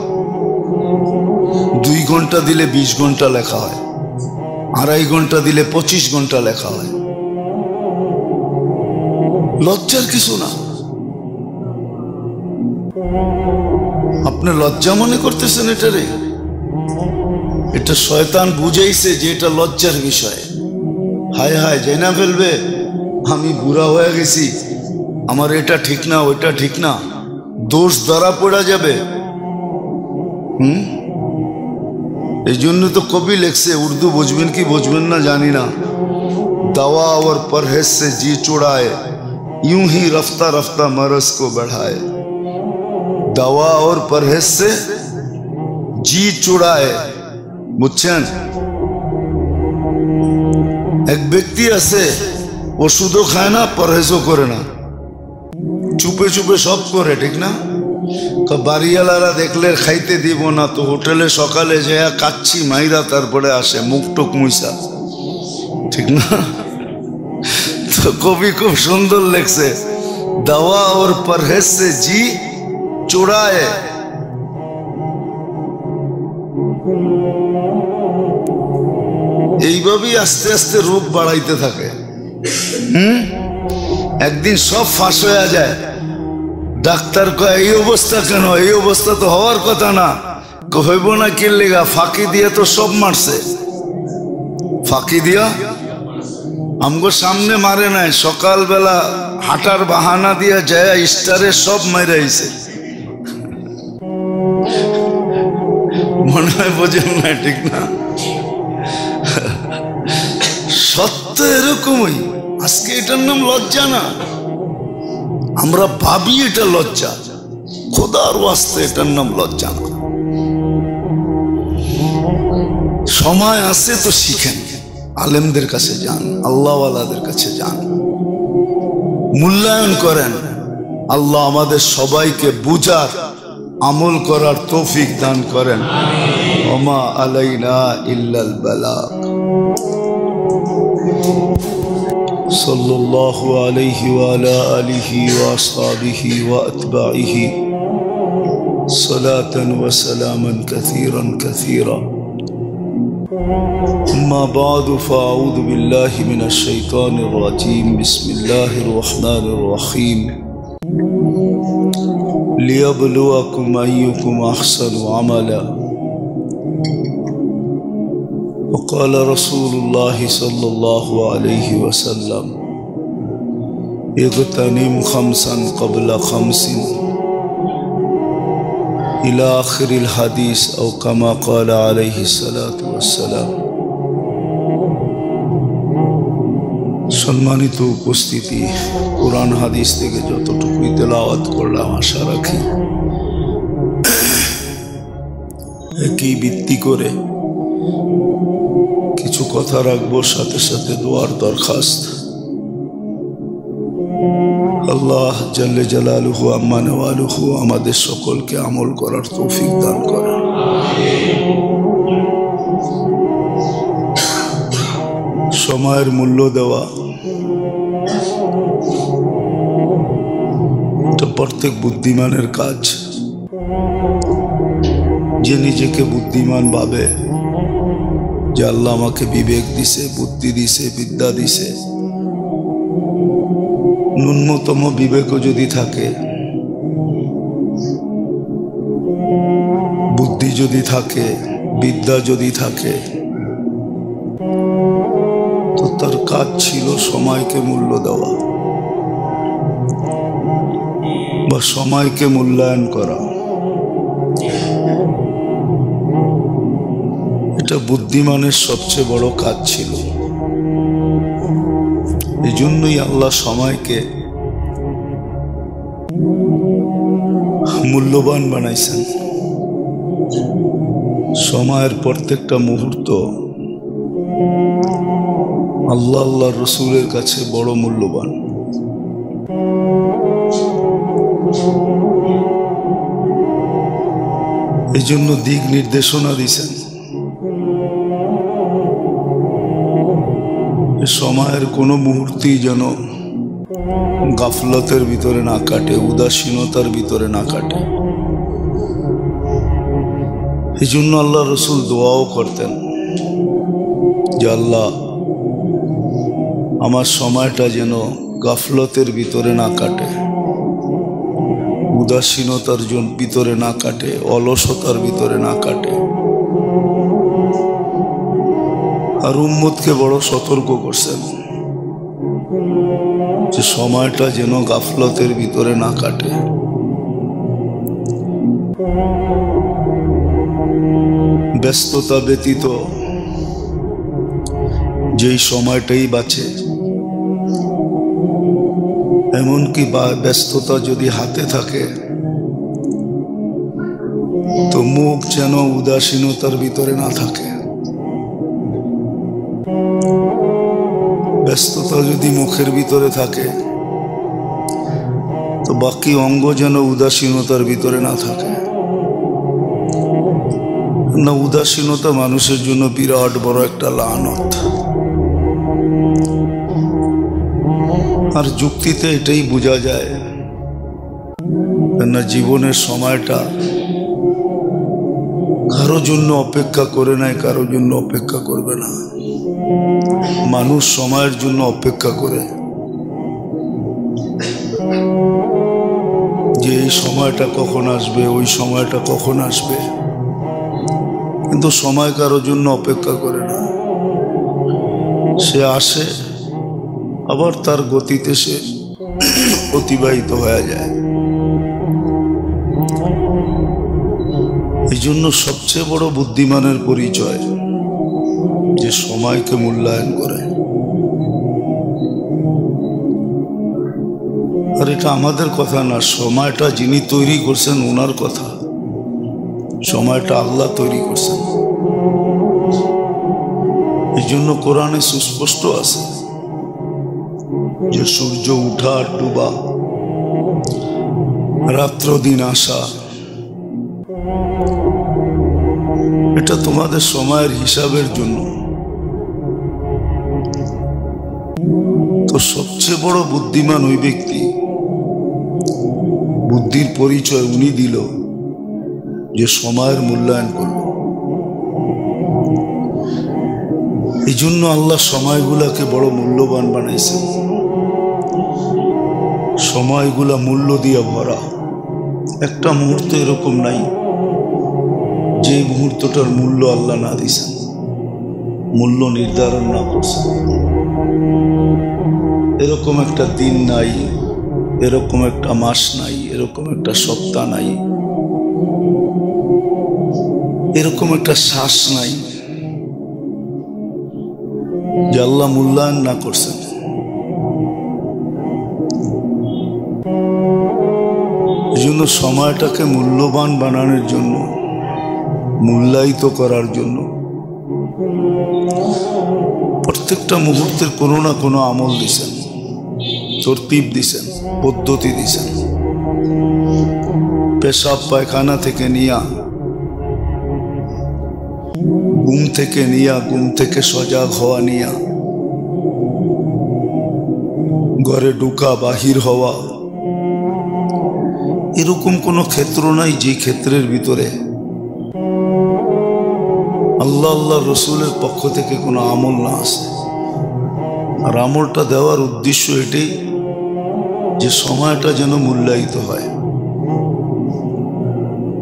2 ঘন্টা দিলে 20 ঘন্টা লেখা হয়। 2.5 ঘন্টা দিলে 25 ঘন্টা লেখা হয়। লজ্জার কিছু না। আপনি লজ্জা মনে করতেছেন এটারে? এটা শয়তান বুঝাইছে যে এটা লজ্জার বিষয়। হায় হায়, যাই না ফেলবে আমি বুড়া হয়ে গেছি, আমার এটা ঠিক না, ওইটা ঠিক না, দোষ ধরা পড়া যাবে। এই জন্য তো কবি লেখছে, উর্দু বুঝবেন কি বুঝবেন না জানি না, दवा और परहेज से जी चुड़ाए यूं ही रफ्ता रफ्ता मरज को बढ़ाए। दवा और परहेज से जी चुड़ाए। বুঝছেন? এক ব্যক্তি আছে ওষুধও খায় না, পরহেজও করে না, চুপে চুপে সব করে, ঠিক না? বাড়িওয়ালারা দেখলে খাইতে দিব না, তো হোটেলে সকালে যেয়া কাচ্ছি মাইরা তারপরে আসে মুখ টুক মুইসা, ঠিক না? তো কবি খুব সুন্দর লেখছে, দওয়া और परहेज से जी चुराए। এইভাবেই আস্তে আস্তে রোগ বাড়াইতে থাকে। একদিন সব ফাঁস হয়ে যায়। ডাক্তার কয় এই অবস্থা কেন? এই অবস্থা তো হওয়ার কথা না। হইব না কি লেগা? ফাঁকি দিয়ে তো সব মারছে। ফাঁকি দিয়া আমগো সামনে মারে নাই, সকালবেলা হাঁটার বাহানা দিয়া যায় স্টারে সব মাইরা আইছে। মনে হয় বোঝেন না, ঠিক না? সত্য এরকমই। আজকে এটার নাম লজ্জা না, আমরা ভাবি এটা লজ্জা। খোদার ওয়াস্তে এটার নাম লজ্জা না। সময় আছে তো শিখেন, আলেমদের কাছে যান, আল্লাহওয়ালাদের কাছে যান, মূল্যায়ন করেন। আল্লাহ আমাদের সবাইকে বুঝার, আমল করার তৌফিক দান করেন। ওমা আলাইনা ইল্লাল বালাগ। সাল্লাল্লাহু আলাইহি ওয়া আলা আলিহি ওয়া আসহাবিহি ওয়া আতবাইহি সালাতান ওয়া সালামান কাসীরান কাসীরা। أما بعد فأعوذ بالله من الشيطان الرجيم. بسم الله الرحمن الرحيم. ليبلوكم أيكم أحسن عملا. وقال رسول الله صلى الله عليه وسلم اغتنم خمسا قبل خمس إلى آخر الحديث أو كما قال عليه الصلاة والسلام. সম্মানিত উপস্থিতি, কোরআন হাদিস থেকে যতটুকুই তেলাওয়াত করলাম আশা রাখি একই ভিত্তি করে কিছু কথা রাখবো, সাথে সাথে দোয়ার দরখাস্ত। আল্লাহ জাল্লে জালালুহু আম্মা নওয়ালুহু আমাদের সকলকে আমল করার তৌফিক দান করেন। সময়ের মূল্য দেওয়া এটা প্রত্যেক বুদ্ধিমানের কাজ। যে নিজেকে বুদ্ধিমান ভাবে যে আল্লাহ আমাকে বিবেক দিছে, বুদ্ধি দিছে, বিদ্যা দিছে, ন্যূনতম বিবেকও যদি থাকে, বুদ্ধি যদি থাকে, বিদ্যা যদি থাকে, তো তার কাজ ছিল সময়কে মূল্য দেওয়া বা সময়কে মূল্যায়ন করা। এটা বুদ্ধিমানের সবচেয়ে বড় কাজ ছিল। এই জন্যই আল্লাহ সময়কে মূল্যবান বানাইছেন। সময়ের প্রত্যেকটা মুহূর্ত আল্লাহ আল্লাহ রসুলের কাছে বড় মূল্যবান। এই জন্য দিক নির্দেশনা দিয়েছেন। সময়ের কোনো মুহূর্তেই যেন গাফলতের ভিতরে না কাটে, উদাসীনতার ভিতরে না কাটে। এই জন্য আল্লাহ রসুল দোয়াও করতেন যে আল্লাহ আমার সময়টা যেন গাফলতের ভিতরে না কাটে, উদাসীনতার ভিতরে না কাটে, অলসতার ভিতরে না কাটে। আর উম্মতকে বড় সতর্ক করছেন যে সময়টা যেন গাফলতের ভিতরে না কাটে। ব্যস্ততা ব্যতীত যেই সময়টাই বাঁচে, এমনকি ব্যস্ততা যদি হাতে থাকে তো মুখ যেন উদাসীনতার ভিতরে না থাকে। ব্যস্ততা যদি মুখের ভিতরে থাকে তো বাকি অঙ্গ যেন উদাসীনতার ভিতরে না থাকে। না, উদাসীনতা মানুষের জন্য বিরাট বড় একটা লানত। আর যুক্তিতে এটাই বোঝা যায়, না জীবনের সময়টা কারো জন্য অপেক্ষা করে নাই, কারো জন্য অপেক্ষা করবে না। মানুষ সময়ের জন্য অপেক্ষা করে যে এই সময়টা কখন আসবে, ওই সময়টা কখন আসবে, কিন্তু সময় কারোর জন্য অপেক্ষা করে না। সে আসে, আবার তার গতিতে সে অতিবাহিত হয়ে যায়। এই জন্য সবচেয়ে বড় বুদ্ধিমানের পরিচয় যে সময়কে মূল্যায়ন করে। আর এটা আমাদের কথা না, সময়টা যিনি তৈরি করছেন ওনার কথা। সময়টা আল্লাহ তৈরি করছেন। এই জন্য কোরআনে সুস্পষ্ট আছে যে সূর্য উঠা আর ডুবা, রাত্র দিন আসা, এটা তোমাদের সময়ের হিসাবের জন্য। তো সবচেয়ে বড় বুদ্ধিমান ওই ব্যক্তি, বুদ্ধির পরিচয় উনি দিল যে সময়ের মূল্যায়ন করল। এই জন্য আল্লাহ সময়গুলাকে বড় মূল্যবান বানাইছেন। সময়গুলা মূল্য দিয়ে ভরা। একটা মুহূর্ত এরকম নাই যে মুহূর্তটার মূল্য আল্লাহ না দিয়েছেন, মূল্য নির্ধারণ না করছেন। এরকম একটা দিন নাই, এরকম একটা মাস নাই, এরকম একটা সপ্তাহ নাই, এরকম একটা শ্বাস নাই যে আল্লাহ মূল্যায়ন না করছেন। এই জন্য সময়টাকে মূল্যবান বানানোর জন্য, মূল্যায়িত করার জন্য প্রত্যেকটা মুহূর্তের কোনো না কোনো আমল দিছেন, তরতিব দিছেন, পদ্ধতি দিছেন। পেশাব পায়খানা থেকে নিয়া, ঘুম থেকে সজাগ হওয়া নিয়া, ঘরে ঢুকা বাহির হওয়া, এরকম কোনো ক্ষেত্র নাই যে ক্ষেত্রের ভিতরে আল্লাহ রসুলের পক্ষ থেকে কোনো আমল না আসে। আর আমলটা দেওয়ার উদ্দেশ্য এটাই যে সময়টা যেন মূল্যায়িত হয়।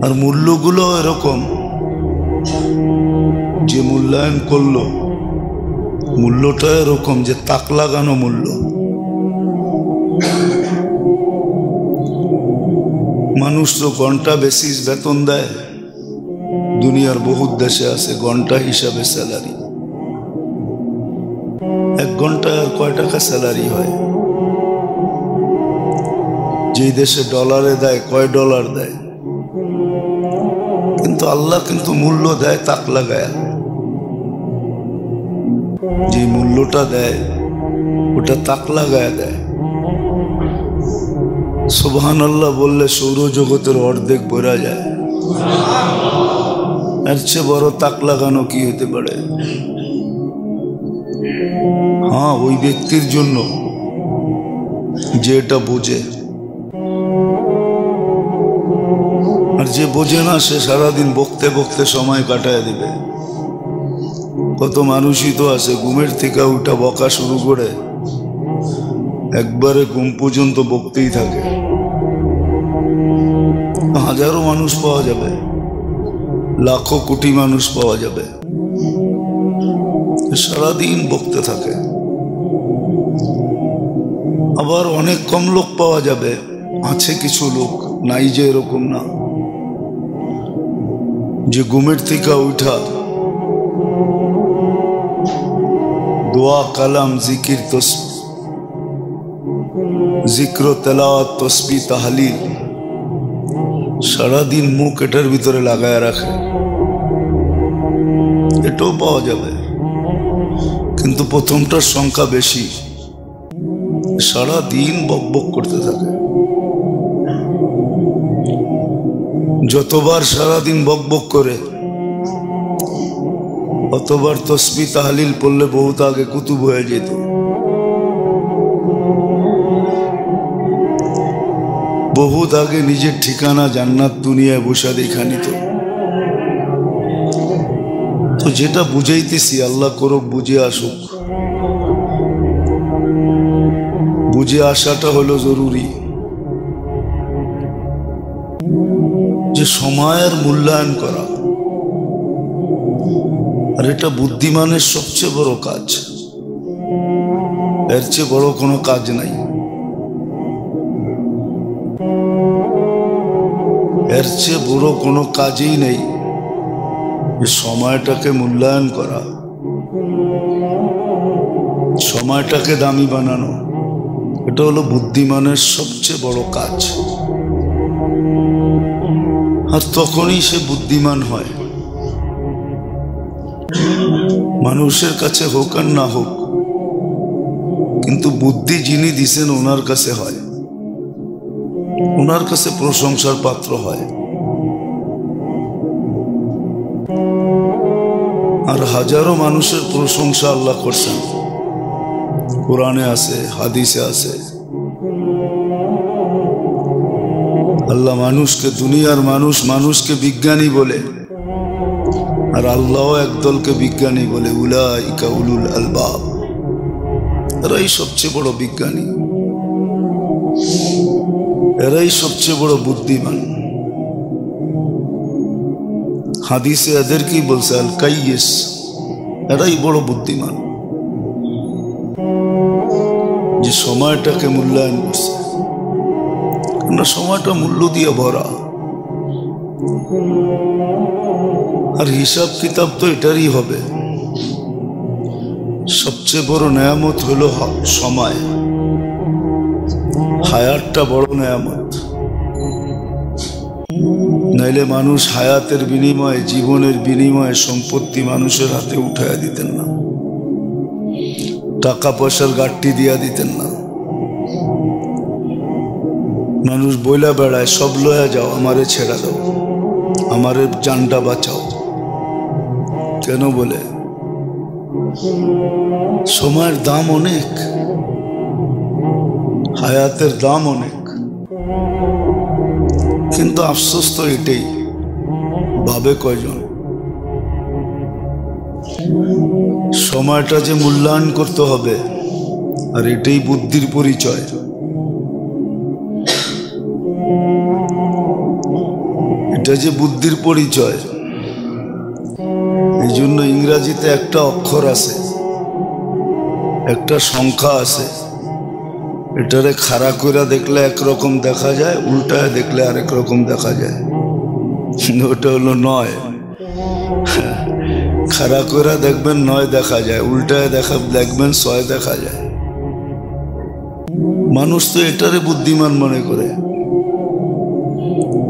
আর মূল্যগুলো এরকম যে মূল্যায়ন করলো, মূল্যটা এরকম যে তাক লাগানো মূল্য। মানুষ তো ঘন্টা বেসিস বেতন দেয়, দুনিয়ার বহুত দেশে আছে ঘন্টা হিসাবে স্যালারি। এক ঘন্টায় আর কয় টাকা স্যালারি হয়? যে দেশে ডলারে দেয়, কয় ডলার দেয়? কিন্তু আল্লাহ কিন্তু মূল্য দেয় তাক লাগায়। যে মূল্যটা দেয় ওটা তাক লাগায় দেয়। সুবহানাল্লাহ বললে সৌরজগতের অর্ধেক বোঝা যায়। এর চেয়ে বড় তাক লাগানো কি হতে পারে? হ্যাঁ, ওই ব্যক্তির জন্য যে এটা বোঝে। আর যে বোঝে না সে সারাদিন বকতে বকতে সময় কাটায় দিবে। কত মানুষই তো আছে ঘুমের থেকে উঠা বকা শুরু করে একবারে ঘুম পর্যন্ত বকতেই থাকে। হাজারো মানুষ পাওয়া যাবে, লাখো কোটি মানুষ পাওয়া যাবে, সারাদিন বকতে থাকে। আবার অনেক কম লোক পাওয়া যাবে, আছে কিছু লোক, নাই যে এরকম না, যে ঘুমের থেকে উঠা দোয়া কালাম জিকির জিক্র তেলাওয়াত তসবিহ তাহলিল সারাদিন মুখ এটার ভিতরে লাগায় রাখে। এটাও পাওয়া যাবে, কিন্তু প্রথমটার সংখ্যা বেশি। সারাদিন বক বক করতে থাকে। যতবার সারাদিন বকবক করে অতবার তসবিহ তাহলিল পড়লে বহুত আগে কুতুব হয়ে যেত। বহুত আগে নিজের ঠিকানা জান্নাত দুনিয়ায় বসা দেখা নিত। তো যেটা বুঝাইতেছি আল্লাহ করুক বুঝে আসুক, বুঝে আসাটা হলো জরুরি। যে সময়ের মূল্যায়ন করা, আর এটা বুদ্ধিমানের সবচেয়ে বড় কাজ। এর চেয়ে বড় কোনো কাজ নাই, এর চেয়ে বড় কোনো কাজই নেই যে সময়টাকে মূল্যায়ন করা, সময়টাকে দামি বানানো। এটা হলো বুদ্ধিমানের সবচেয়ে বড় কাজ। আর তখনই সে বুদ্ধিমান হয়। মানুষের কাছে হোক আর না হোক, কিন্তু বুদ্ধি যিনি দিছেন ওনার কাছে হয়, ওনার কাছে প্রশংসার পাত্র হয়। আর হাজারো মানুষের প্রশংসা আল্লাহ করছেন, কোরআনে আছে, হাদিসে আছে। আল্লাহ মানুষকে, দুনিয়ার মানুষকে বিজ্ঞানী বলে, আর আল্লাহ একদলকে বিজ্ঞানী বলে, উলাইকা উলুল আলবাব। এরাই সবচেয়ে বড় বিজ্ঞানী, এরাই সবচেয়ে বড় বুদ্ধিমান। হাদিসে এদেরকেই বলছে আল কাইয়িস, এরাই বড় বুদ্ধিমান, যে সময়টাকে মূল্যায়ন করছে। কেননা সময়টা মূল্য দিয়ে ভরা। আর হিসাব কিতাব তো এটারই হবে। সবচেয়ে বড় নেয়ামত হলো সময়। হায়াতটা বড় নেয়ামত। নাইলে মানুষ হায়াতের বিনিময়ে, জীবনের বিনিময়ে সম্পত্তি মানুষের হাতে উঠাইয়া দিতেন না, টাকা পয়সার গাঠটি দিয়া দিতেন না। মানুষ বইলা বেড়ায়, সব লয়া যাও, আমারে ছেড়া দাও, আমারে জানটা বাঁচাও। কেন বলে? সময়ের দাম অনেক, হায়াতের দাম অনেক। কিন্তু আফসোস তো এটাই, ভাবে কয়জন? সময়টা যে মূল্যায়ন করতে হবে, আর এটাই বুদ্ধির পরিচয়। এটা যে বুদ্ধির পরিচয়। এই জন্য ইংরাজিতে একটা অক্ষর আছে, একটা সংখ্যা আছে, এটারে খাড়া করে দেখলে একরকম দেখা যায়, উল্টায় দেখলে আরেক রকম দেখা যায়। ওটা হলো 9। খাড়া করে দেখবেন 9 দেখা যায়, উল্টায় দেখবেন 6 দেখা যায়। মানুষ তো এটারে বুদ্ধিমান মনে করে,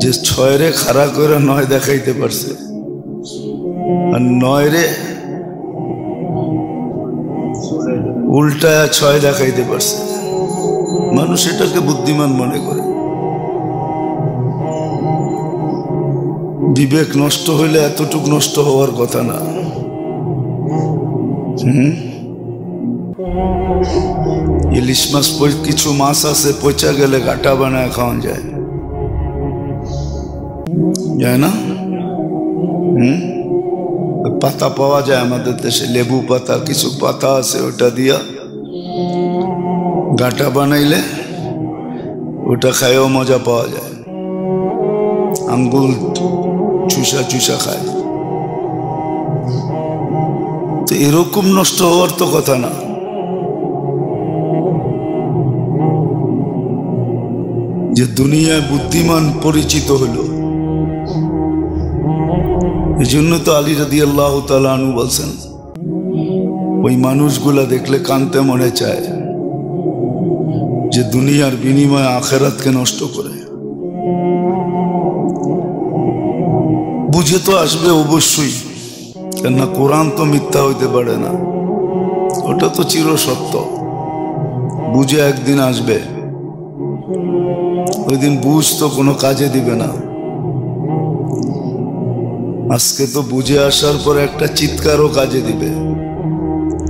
যে 6 রে খাড়া করে 9 দেখাইতে পারছে, আর 9 রে উল্টায় 6 দেখাইতে পারছে। মানুষ এটাকে বুদ্ধিমান মনে করে। বিবেক নষ্ট হইলে এতটুক নষ্ট হওয়ার কথা না। ইলিশ মাছ, কিছু মাছ আছে পচা গেলে গাটা বানায় খাওয়া যায়, যায় না? পাতা পাওয়া যায় আমাদের দেশে, লেবু পাতা, কিছু পাতা আছে, ওটা দিয়া গাটা বানাইলে ওটা খায়ও মজা পাওয়া যায়। আঙ্গুল চুষা চুষা খায়। তো এরকম নষ্ট হওয়ার তো কথা না। যে দুনিয়ায় বুদ্ধিমান পরিচিত হলো, এই জন্য তো আলী রাদিয়াল্লাহু তাআলা আনহু বলছেন, ওই মানুষগুলা দেখলে কানতে মনে চায় যে দুনিয়ার বিনিময়ে আখিরাতকে নষ্ট করে। বুঝে তো আসবে অবশ্যই, কেননা কোরআন তো মিথ্যা হইতে পারে না, ওটা তো চিরসত্য। বুঝে একদিন আসবে, ওই দিন বুঝ তো কোনো কাজে দিবে না। আজকে তো বুঝে আসার পর একটা চিৎকারও কাজে দিবে,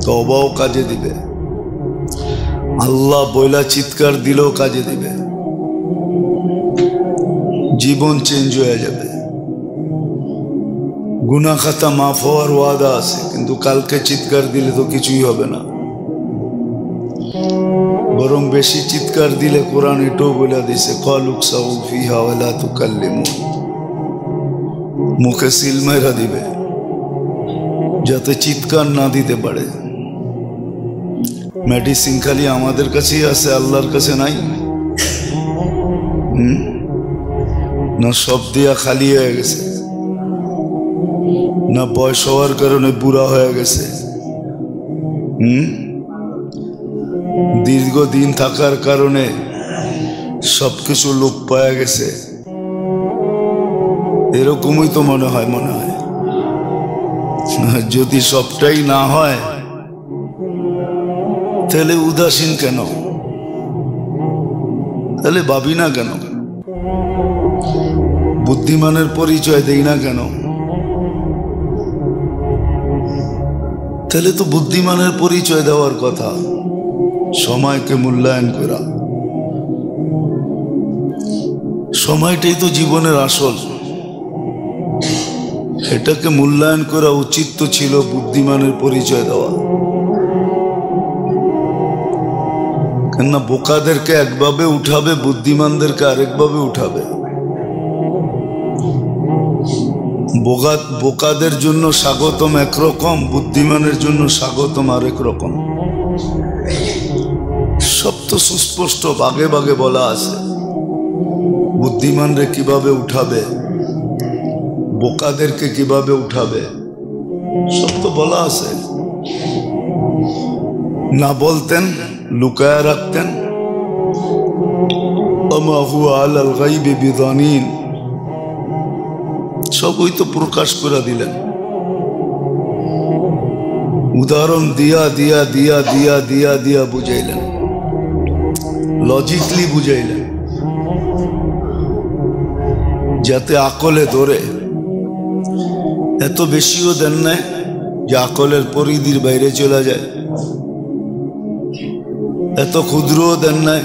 তওবাও কাজে দিবে, আল্লাহ বইলা চিৎকার দিলেও কাজে দিবে, জীবন চেঞ্জ হয়ে যাবে। গুনাহ খাতা মাফ হওয়ার ওয়াদা আছে, কিন্তু কালকে চিৎকার দিলে তো কিছুই হবে না। বরং বেশি চিৎকার দিলে কোরআন এটাও বলে দিছে, ক্বালুকসাউ ফিহা ওয়ালা তুকাল্লিমুন, মুখে সিল মাইরা দিবে যাতে চিৎকার না দিতে পারে। মেডিসিন খালি আমাদের কাছেই আছে, আল্লাহর কাছে নাই? না সব দিয়া খালি হয়ে গেছে, না বয়স হওয়ার কারণে বুড়া হয়ে গেছে, দীর্ঘদিন থাকার কারণে সবকিছু লোপ পাওয়া গেছে, এরকমই তো মনে হয়। যদি সবটাই না হয় তাহলে উদাসীন কেন? তাহলে ভাবি না কেন? বুদ্ধিমানের পরিচয় দেই না কেন? তাহলে তো বুদ্ধিমানের পরিচয় দেওয়ার কথা, সময়কে মূল্যায়ন করা। সময়টাই তো জীবনের আসল, এটাকে মূল্যায়ন করা উচিত তো ছিল বুদ্ধিমানের পরিচয় দেওয়া। কেননা বোকাদেরকে একভাবে উঠাবে, বুদ্ধিমানদেরকে আরেকভাবে উঠাবে। বোকাদের জন্য স্বাগতম একরকম, বুদ্ধিমানের জন্য স্বাগতম আরেক রকম। সব তো সুস্পষ্ট ভাগে ভাগে বলা আছে, বুদ্ধিমানরে কিভাবে উঠাবে, বোকাদেরকে কিভাবে উঠাবে, সব তো বলা আছে। না বলতেন, লুকায়া রাখতেন। ওমা হুয়া আলাল গায়বি বিদানিন, সবই তো প্রকাশ করে দিলেন। উদাহরণ দিয়া দিয়া দিয়া দিয়া দিয়া দিয়া বুঝাইলেন, লজিকলি বুঝাইলেন, যাতে আকলে ধরে। এত বেশিও দেন নাই যে আকলের পরিধির বাইরে চলে যায়, এত ক্ষুদ্রও দেন নাই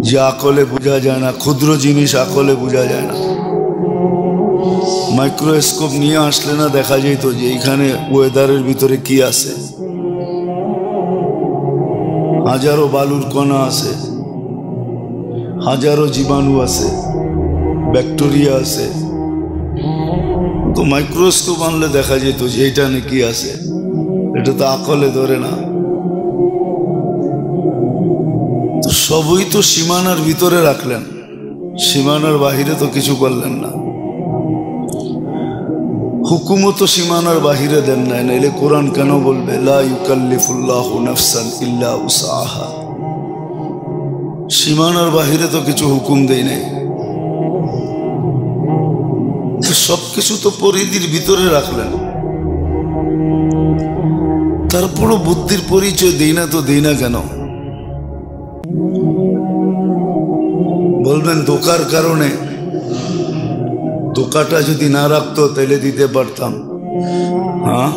যে আকলে বোঝা যায় না। ক্ষুদ্র জিনিস আকলে বোঝা যায় না। মাইক্রোস্কোপ নিয়ে আসলে না দেখা যেত যে এইখানে ওয়েদারের ভিতরে কি আছে, হাজারো বালুর কণা আছে, হাজারো জীবাণু আছে, ব্যাকটেরিয়া আছে। তো মাইক্রোস্কোপ আনলে দেখা যেত যে এইটা কি আছে, এটা তো আকলে ধরে না। তো সবই তো সীমানার ভিতরে রাখলেন, সীমানার বাহিরে তো কিছু করলেন না। হুকুমও তো সীমানার বাহিরে দেন নাই, নাইলে কোরআন কেন বলবে লা ইউকাল্লিফুল্লাহু নাফসান ইল্লা উসআহা? সীমানার বাহিরে তো কিছু হুকুম দেই নাই। সবকিছু তো পরিধির ভিতরে রাখলেন, তারপরও বুদ্ধির পরিচয় দেই না। তো দেই না কেন? বলবেন ধোকার কারণে। ধোকাটা যদি না রাখতো তাহলে দিতে পারতাম। হ্যাঁ,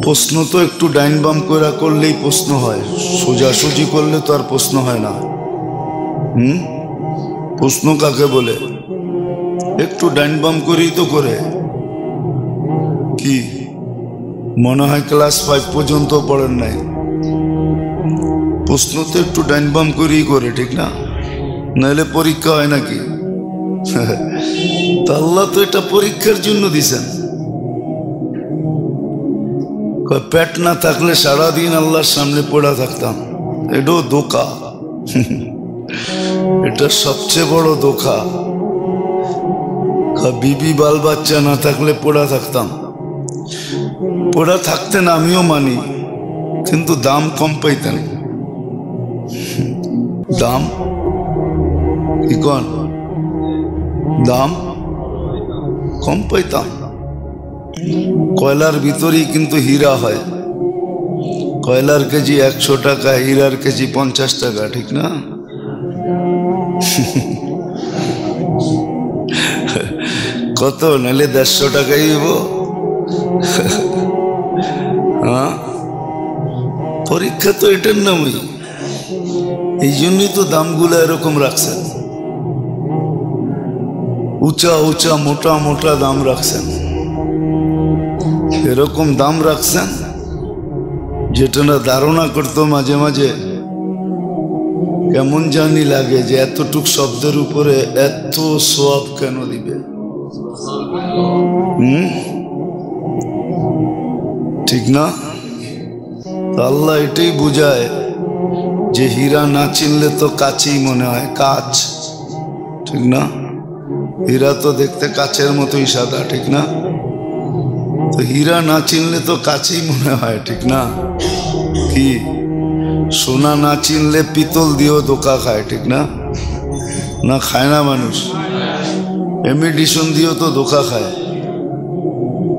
প্রশ্ন তো একটু ডাইন বাম করে করলেই প্রশ্ন হয়, সোজাসুজি করলে তো আর প্রশ্ন হয় না। প্রশ্ন কাকে বলে? একটু ডাইন বাম করেই তো করে। কি মনে হয় ক্লাস 5 পর্যন্ত পড়েন নাই? প্রশ্ন তো একটু ডাইন বাম করেই করে, ঠিক না? নাহলে পরীক্ষা হয় নাকি? তা আল্লাহ তো এটা পরীক্ষার জন্য দিছেন। পেট না থাকলে সারাদিন আল্লাহর সামনে পড়া থাকতাম, এটাও ধোঁকা। এটা সবচেয়ে বড় ধোঁকা। বিবি বাল বাচ্চা না থাকলে পড়া থাকতাম। পড়া থাকতেন আমিও মানি, কিন্তু দাম কম পাইতেন। দাম কি কন? দাম কম পাইতাম। কয়লার ভিতরেই কিন্তু হীরা হয়। কয়লার কেজি 100 টাকা, হীরার কেজি 50 টাকা, ঠিক না? কত নাহলে 150 টাকাই দিব। হ্যাঁ, পরীক্ষা তো এটার নামই। এই জন্যই তো দামগুলো এরকম রাখছেন, উঁচা উঁচা মোটা মোটা দাম রাখছেন। এরকম দাম রাখছেন যেটা না ধারণা করতো মাঝে মাঝে কেমন জানি লাগে যে এতটুক শব্দের উপরে এত সওয়াব কেন দিবে। ঠিক না? আল্লাহ এটাই বুঝায় যে হীরা না চিনলে তো কাচই মনে হয়, কাচ। ঠিক না? হীরা তো দেখতে কাচের মতোই সাদা, ঠিক না? তো হীরা না চিনলে তো কাচই মনে হয়, ঠিক না? কি সোনা না চিনলে পিতল দিয়েও ধোকা খায়, ঠিক না? না খায় না মানুষ? এমিটেশন দিয়েও তো ধোকা খায়।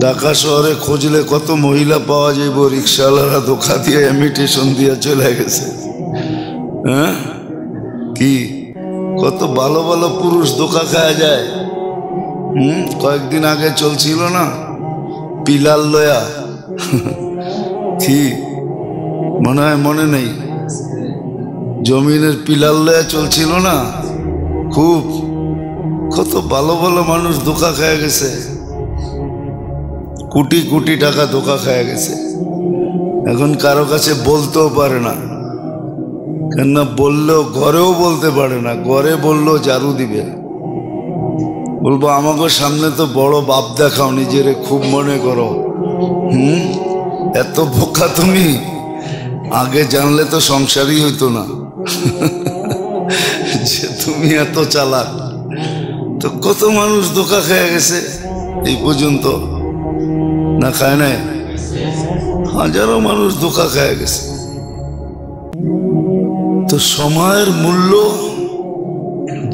ঢাকা শহরে খুঁজলে কত মহিলা পাওয়া যাইব, রিক্সাওয়ালারা ধোকা দিয়ে এমিটেশন দিয়ে চলে গেছে। হ্যাঁ, কি কত ভালো ভালো পুরুষ ধোকা খাওয়া যায়। কয়েকদিন আগে চলছিল না পিলার লয়া, কি মনে হয় মনে নেই, জমিনের পিলার লয়া চলছিল না খুব, কত ভালো ভালো মানুষ ধোকা খেয়ে গেছে, কোটি কোটি টাকা ধোকা খেয়ে গেছে। এখন কারো কাছে বলতেও পারে না, কেননা বললেও ঘরেও বলতে পারে না, ঘরে বললেও ঝাড়ু দিবে। বলবো আমাকে সামনে তো বড় বাপ দেখাও, নিজেরে খুব মনে করো। এত বোকা তুমি, আগে জানলে তো সংসারই হইতো না। যে তুমি এত চালাক। তো কত মানুষ ধোকা খেয়ে গেছে এই পর্যন্ত, না খায় নাই? হাজারো মানুষ ধোকা খেয়ে গেছে। তো সময়ের মূল্য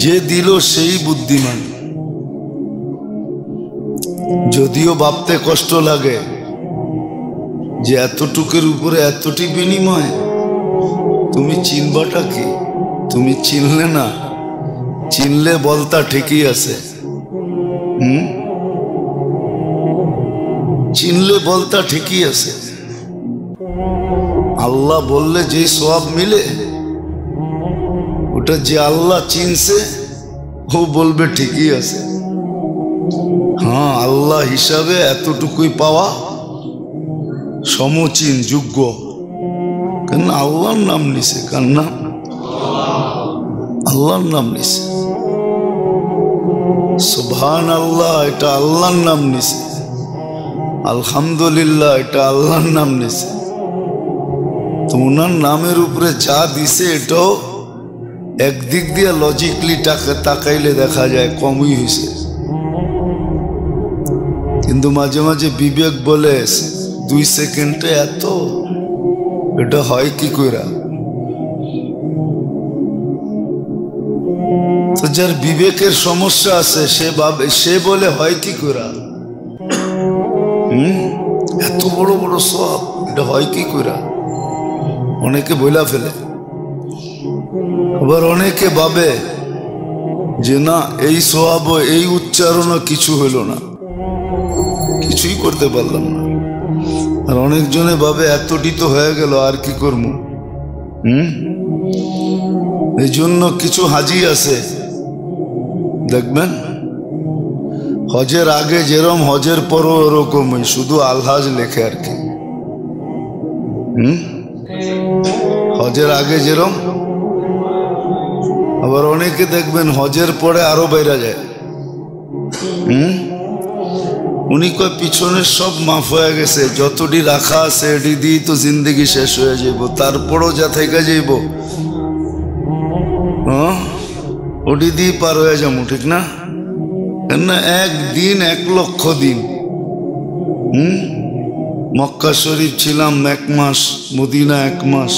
যে দিল সেই বুদ্ধিমান। যদিও ভাবতে কষ্ট লাগে যে এতটুকুর উপরে এতটি বিনিময়, তুমি চিনবাটা কি? তুমি চিনলে না, চিনলে বলতা ঠিকই আছে। চিনলে বলতা ঠিকই আছে। আল্লাহ বললে যে সওয়াব মিলে, ওটা যে আল্লাহ চিনছে ও বলবে ঠিকই আছে। হ্যাঁ, আল্লাহ হিসাবে এতটুকুই পাওয়া সমচীন, যোগ্য। কেন? আল্লাহর নাম নিছে। কার নাম? আল্লাহর নাম নিছে। সুবহানাল্লাহ, এটা আল্লাহর নাম নিছে। আলহামদুলিল্লাহ, এটা আল্লাহর নাম নিছে। তো ওনার নামের উপরে যা দিছে এটাও একদিক দিয়ে লজিকলি তাকাইলে দেখা যায় কমই হয়েছে, কিন্তু মাঝে মাঝে বিবেক বলে 2 সেকেন্ডে এত, এটা হয় কি কইরা? তো যার বিবেকের সমস্যা আছে সে বলে হয় কি কইরা? এত বড় বড় সওয়াব, এটা হয় কি কইরা? অনেকে বইলা ফেলে। আবার অনেকে ভাবে যে না, এই সওয়াব এই উচ্চারণও কিছু হইল না, কিছুই করতে পারলাম না। আর অনেকজনে ভাবে এতটি তো হয়ে গেল, আর কি করবো। এই জন্য কিছু হাজি আছে দেখবেন, হজের আগে যেরকম, হজের পরও ওরকমই, শুধু আলহাজ লেখে আর কি। হজের আগে যেরকম, আবার অনেকে দেখবেন হজের পরে আরো বাইরে যায়। উনি কয় পিছনের সব মাফ হয়ে গেছে, যতটি রাখা আছে এটি দিয়ে তো জিন্দগি শেষ হয়ে যাইব, তারপরও যা থেকে যাইব ওটি দিয়ে পার হয়ে যাবো, ঠিক না? কেননা একদিন 1 লক্ষ দিন। মক্কা শরীফ ছিলাম 1 মাস, মদিনা 1 মাস,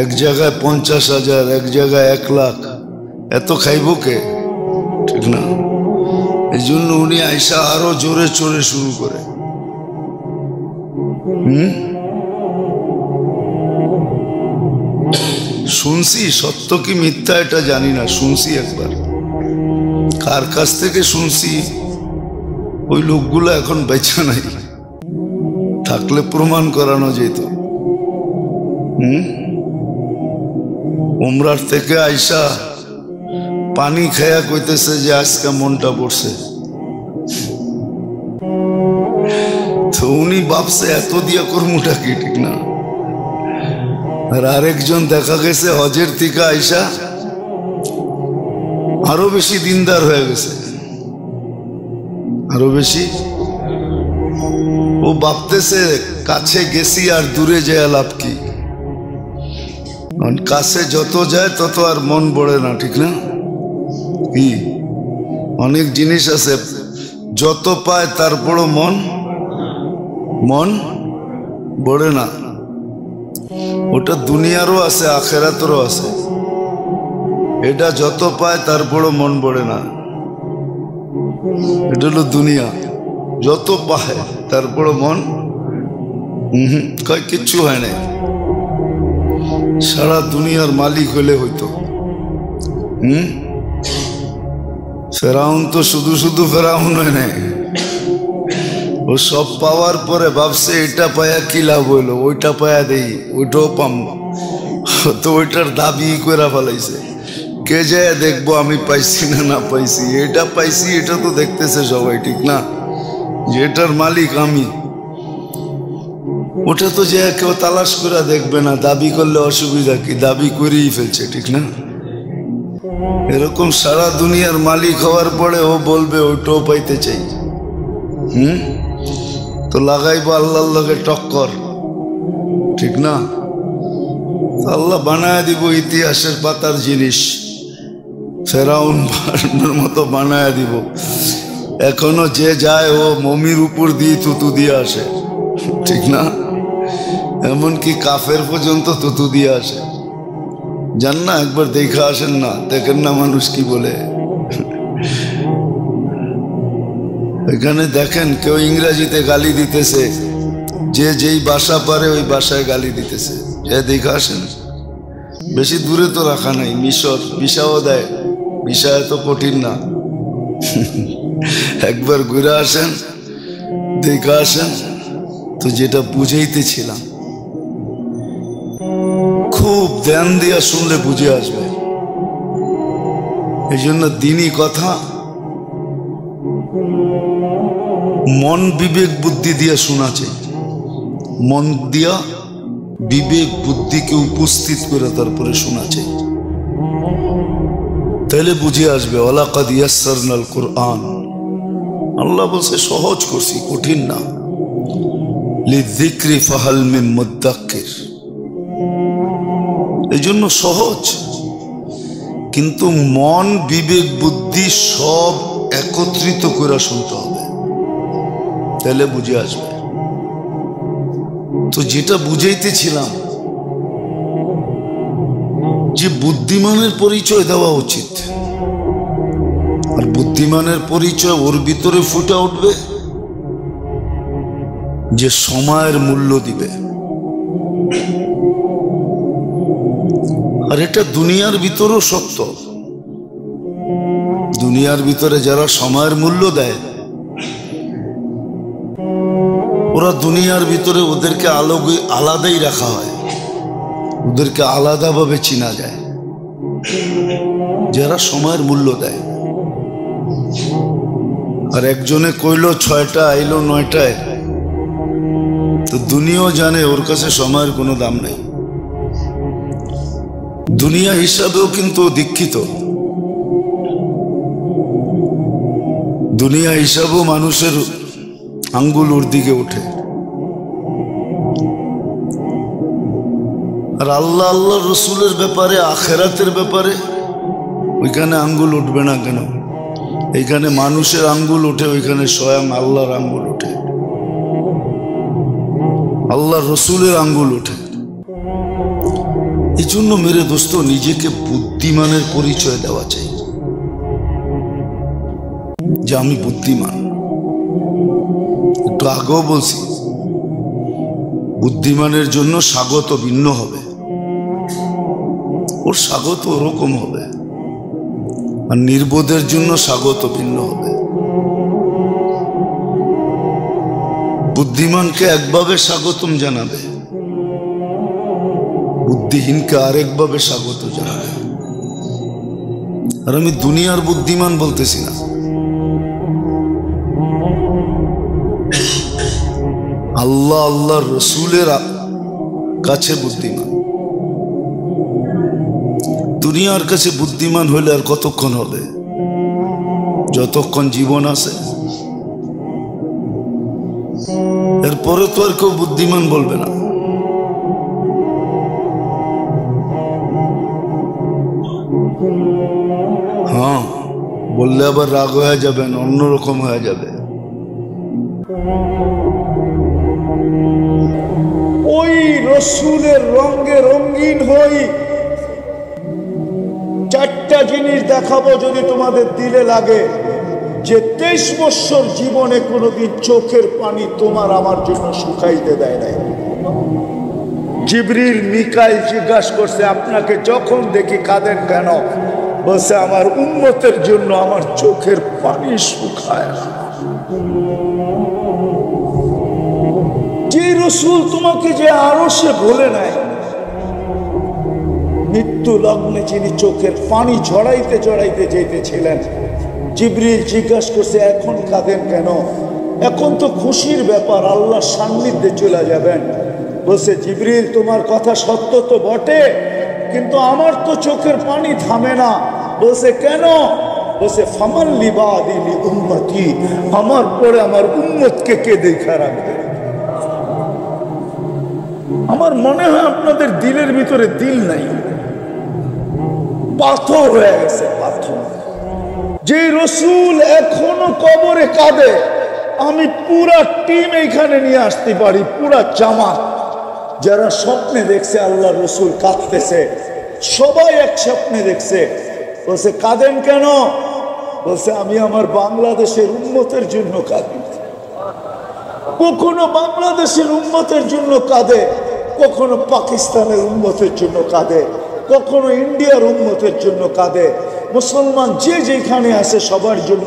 এক জায়গায় 50,000, এক জায়গায় 1 লাখ, এত খাইব কে? ঠিক না? এই জন্য উনি আইসা আরো জোরে চড়ে শুরু করে। শুনছি, সত্য কি মিথ্যা এটা জানি না, শুনছি একবার। কার কাছ থেকে শুনছি ওই লোকগুলো এখন বেঁচে নাই, থাকলে প্রমাণ করানো যেত। উমরার থেকে আইসা পানি খায়া কইতেছে যে আজকে মনটা পড়ছে। তো উনি ভাবছে এত দিয়া কর্মটা কি, ঠিক না? আর আরেকজন দেখা গেছে হজের থেকে আইসা আরো বেশি দিনদার হয়ে গেছে, আরো বেশি। ও ভাবতেছে কাছে গেছি আর দূরে যায় লাভ কি? কাছে যত যায় তত আর মন পড়ে না, ঠিক না? কি অনেক জিনিস আছে যত পায় তারপরও মন পড়ে না। ওটা দুনিয়ারও আছে, আখেরাতেরও আছে। এটা যত পায় তারপরও মন পড়ে না, এটা হলো দুনিয়া। যত পায় তারপরও মন কয় কিচ্ছু হয় না। সারা দুনিয়ার মালিক হলে হইতো। ফেরাউন তো শুধু ফেরাউন হয় নাই, ও সব পাওয়ার পরে ভাবছে এটা পায়া কি লাভ হইলো, ওইটা পায়া দেই, ওইটাও পাম। তো ওইটার দাবি করে ফেলাইছে, কে যায় দেখবো আমি পাইছি না পাইছি। এটা পাইছি এটা তো দেখতেছে সবাই, ঠিক না? যে এটার মালিক আমি। ওটা তো যে কেউ তালাশ করে দেখবে না, দাবি করলে অসুবিধা কি? দাবি করেই ফেলছে, ঠিক না? এরকম সারা দুনিয়ার মালিক হওয়ার পরে ও বলবে ওইটাও পাইতে চাই। তো লাগাইবো আল্লাহর লগে টক্কর, ঠিক না? আল্লাহ বানায় দিব ইতিহাসের পাতার জিনিস, ফেরাউনের মতো বানায় দিব। এখনো যে যায় ও মমির উপর দিয়ে তুতু দিয়ে আসে, ঠিক না? এমনকি কাফের পর্যন্ত তুতু দিয়ে আসে। জান না, একবার দেখা আসেন না, দেখেন না মানুষ কি বলে। এখানে দেখেন কেউ ইংরেজিতে গালি দিতেছে, যে যেই ভাষা পারে ওই ভাষায় গালি দিতেছে। যে দেখা আসেন, বেশি দূরে তো রাখা নাই, মিশর ভিসাও দেয়, ভিসা এত কঠিন না। একবার ঘুরে আসেন, দেখা আসেন। তো যেটা বুঝাইতেছিলাম, খুব ধ্যান দিয়া শুনলে বুঝে আসবে। এই জন্য দিনই কথা মন বিবেক বুদ্ধি দিয়া শোনা চাই। মন দিয়া বিবেক বুদ্ধিকে উপস্থিত করে তারপরে শোনা চাই, তাহলে বুঝে আসবে। ওয়ালাকাদ ইয়াসসারনাল কুরআন, আল্লাহ বলছে সহজ করছি, কঠিন না। লিযিকরি ফাহাল মিন মুদ্দাক্কির, এই জন্য সহজ। কিন্তু মন বিবেক বুদ্ধি সব একত্রিত করে শুনতে হবে, তাহলে বুঝে আসবে। তো যেটা বুঝাইতেছিলাম যে বুদ্ধিমানের পরিচয় দেওয়া উচিত, আর বুদ্ধিমানের পরিচয় ওর ভিতরে ফুটে উঠবে যে সময়ের মূল্য দিবে। আর এটা দুনিয়ার ভিতরেও সত্য। দুনিয়ার ভিতরে যারা সময়ের মূল্য দেয়, ওরা দুনিয়ার ভিতরে ওদেরকে আলাদাই রাখা হয়, ওদেরকে আলাদাভাবে চিনা যায়। যারা সময়ের মূল্য দেয়, আর একজনে কইলো 6টা আইলো 9টায়, তো দুনিয়াও জানে ওর কাছে সময়ের কোনো দাম নেই। দুনিয়া হিসাবেও কিন্তু দীক্ষিত, দুনিয়া হিসাবেও মানুষের আঙ্গুল ওর দিকে ওঠে। আর আল্লাহ আল্লাহ রসুলের ব্যাপারে, আখেরাতের ব্যাপারে ওইখানে আঙ্গুল উঠবে না কেন? এইখানে মানুষের আঙ্গুল ওঠে, ওইখানে স্বয়ং আল্লাহর আঙ্গুল ওঠে, আল্লাহ রসুলের আঙ্গুল ওঠে। এই জন্য মেরে দোস্ত, নিজেকে বুদ্ধিমানের পরিচয় দেওয়া চাই, যে আমি বুদ্ধিমান। একটু আগেও বলছি, বুদ্ধিমানের জন্য স্বাগত ভিন্ন হবে, ওর স্বাগত ওরকম হবে। আর নির্বোধের জন্য স্বাগত ভিন্ন হবে। বুদ্ধিমানকে একভাবে স্বাগতম জানাবে, বুদ্ধিহীনকে আরেকভাবে স্বাগত জানাবে। আর আমি দুনিয়ার বুদ্ধিমান বলতেছি না, আল্লাহ আল্লাহর রসুলের কাছে বুদ্ধিমান। দুনিয়ার কাছে বুদ্ধিমান হলে আর কতক্ষণ হবে? যতক্ষণ জীবন আছে, এরপরে তো আর কেউ বুদ্ধিমান বলবে না। হ্যাঁ, বললে আবার রাগ হয়ে যাবেন, অন্যরকম হয়ে যাবে। ওই রসুলের রঙে রঙিন হই, চারটা জিনিস দেখাবো যদি তোমাদের দিলে লাগে যে 23 বছর জীবনে কোনোদিন চোখের পানি তোমার আমার জন্য শুকাইতে দেয় নাই। জিবরিল মিকাইল জিজ্ঞাসা করছে, আপনাকে যখন দেখি কাঁদেন কেন? বলছে, আমার উম্মতের জন্য আমার চোখের পানি শুকায় না। যে রসুল তোমাকে যে আরো সে বলে নাই, মৃত্যু লগ্নে যিনি চোখের পানি ঝরাইতে ঝরাইতে যেতেছিলেন, জিবরিল জিজ্ঞাসা করছে, এখন কাঁদেন কেন? এখন তো খুশির ব্যাপার, আল্লাহর সান্নিধ্যে চলে যাবেন। বলছে, জিবরিল তোমার কথা সত্য তো বটে, কিন্তু আমার তো চোখের পানি থামে না। বলছে, কেন? বলছে, ফামান লিবাদি লি উম্মতি, আমার পরে আমার উম্মতকে কে দেখা রাখবে? আমার মনে হয় আপনাদের দিলের ভিতরে দিল নাই, পাথর হয়ে গেছে পাথর। যে রসুল এখনো কবরে কাঁদে, আমি পুরা টিম এইখানে নিয়ে আসতে পারি, পুরা জামাত যারা স্বপ্নে দেখছে আল্লাহ রসুল কাঁদতেছে, সবাই এক স্বপ্নে দেখছে। বলছে, কাঁদেন কেন? বলছে, আমি আমার বাংলাদেশের উম্মতের জন্য কাঁদি। কখনো বাংলাদেশের উম্মতের জন্য কাঁদে, কখনো পাকিস্তানের উম্মতের জন্য কাঁদে, কখনো ইন্ডিয়ার উম্মতের জন্য কাঁদে। মুসলমান যে যেখানে আছে সবার জন্য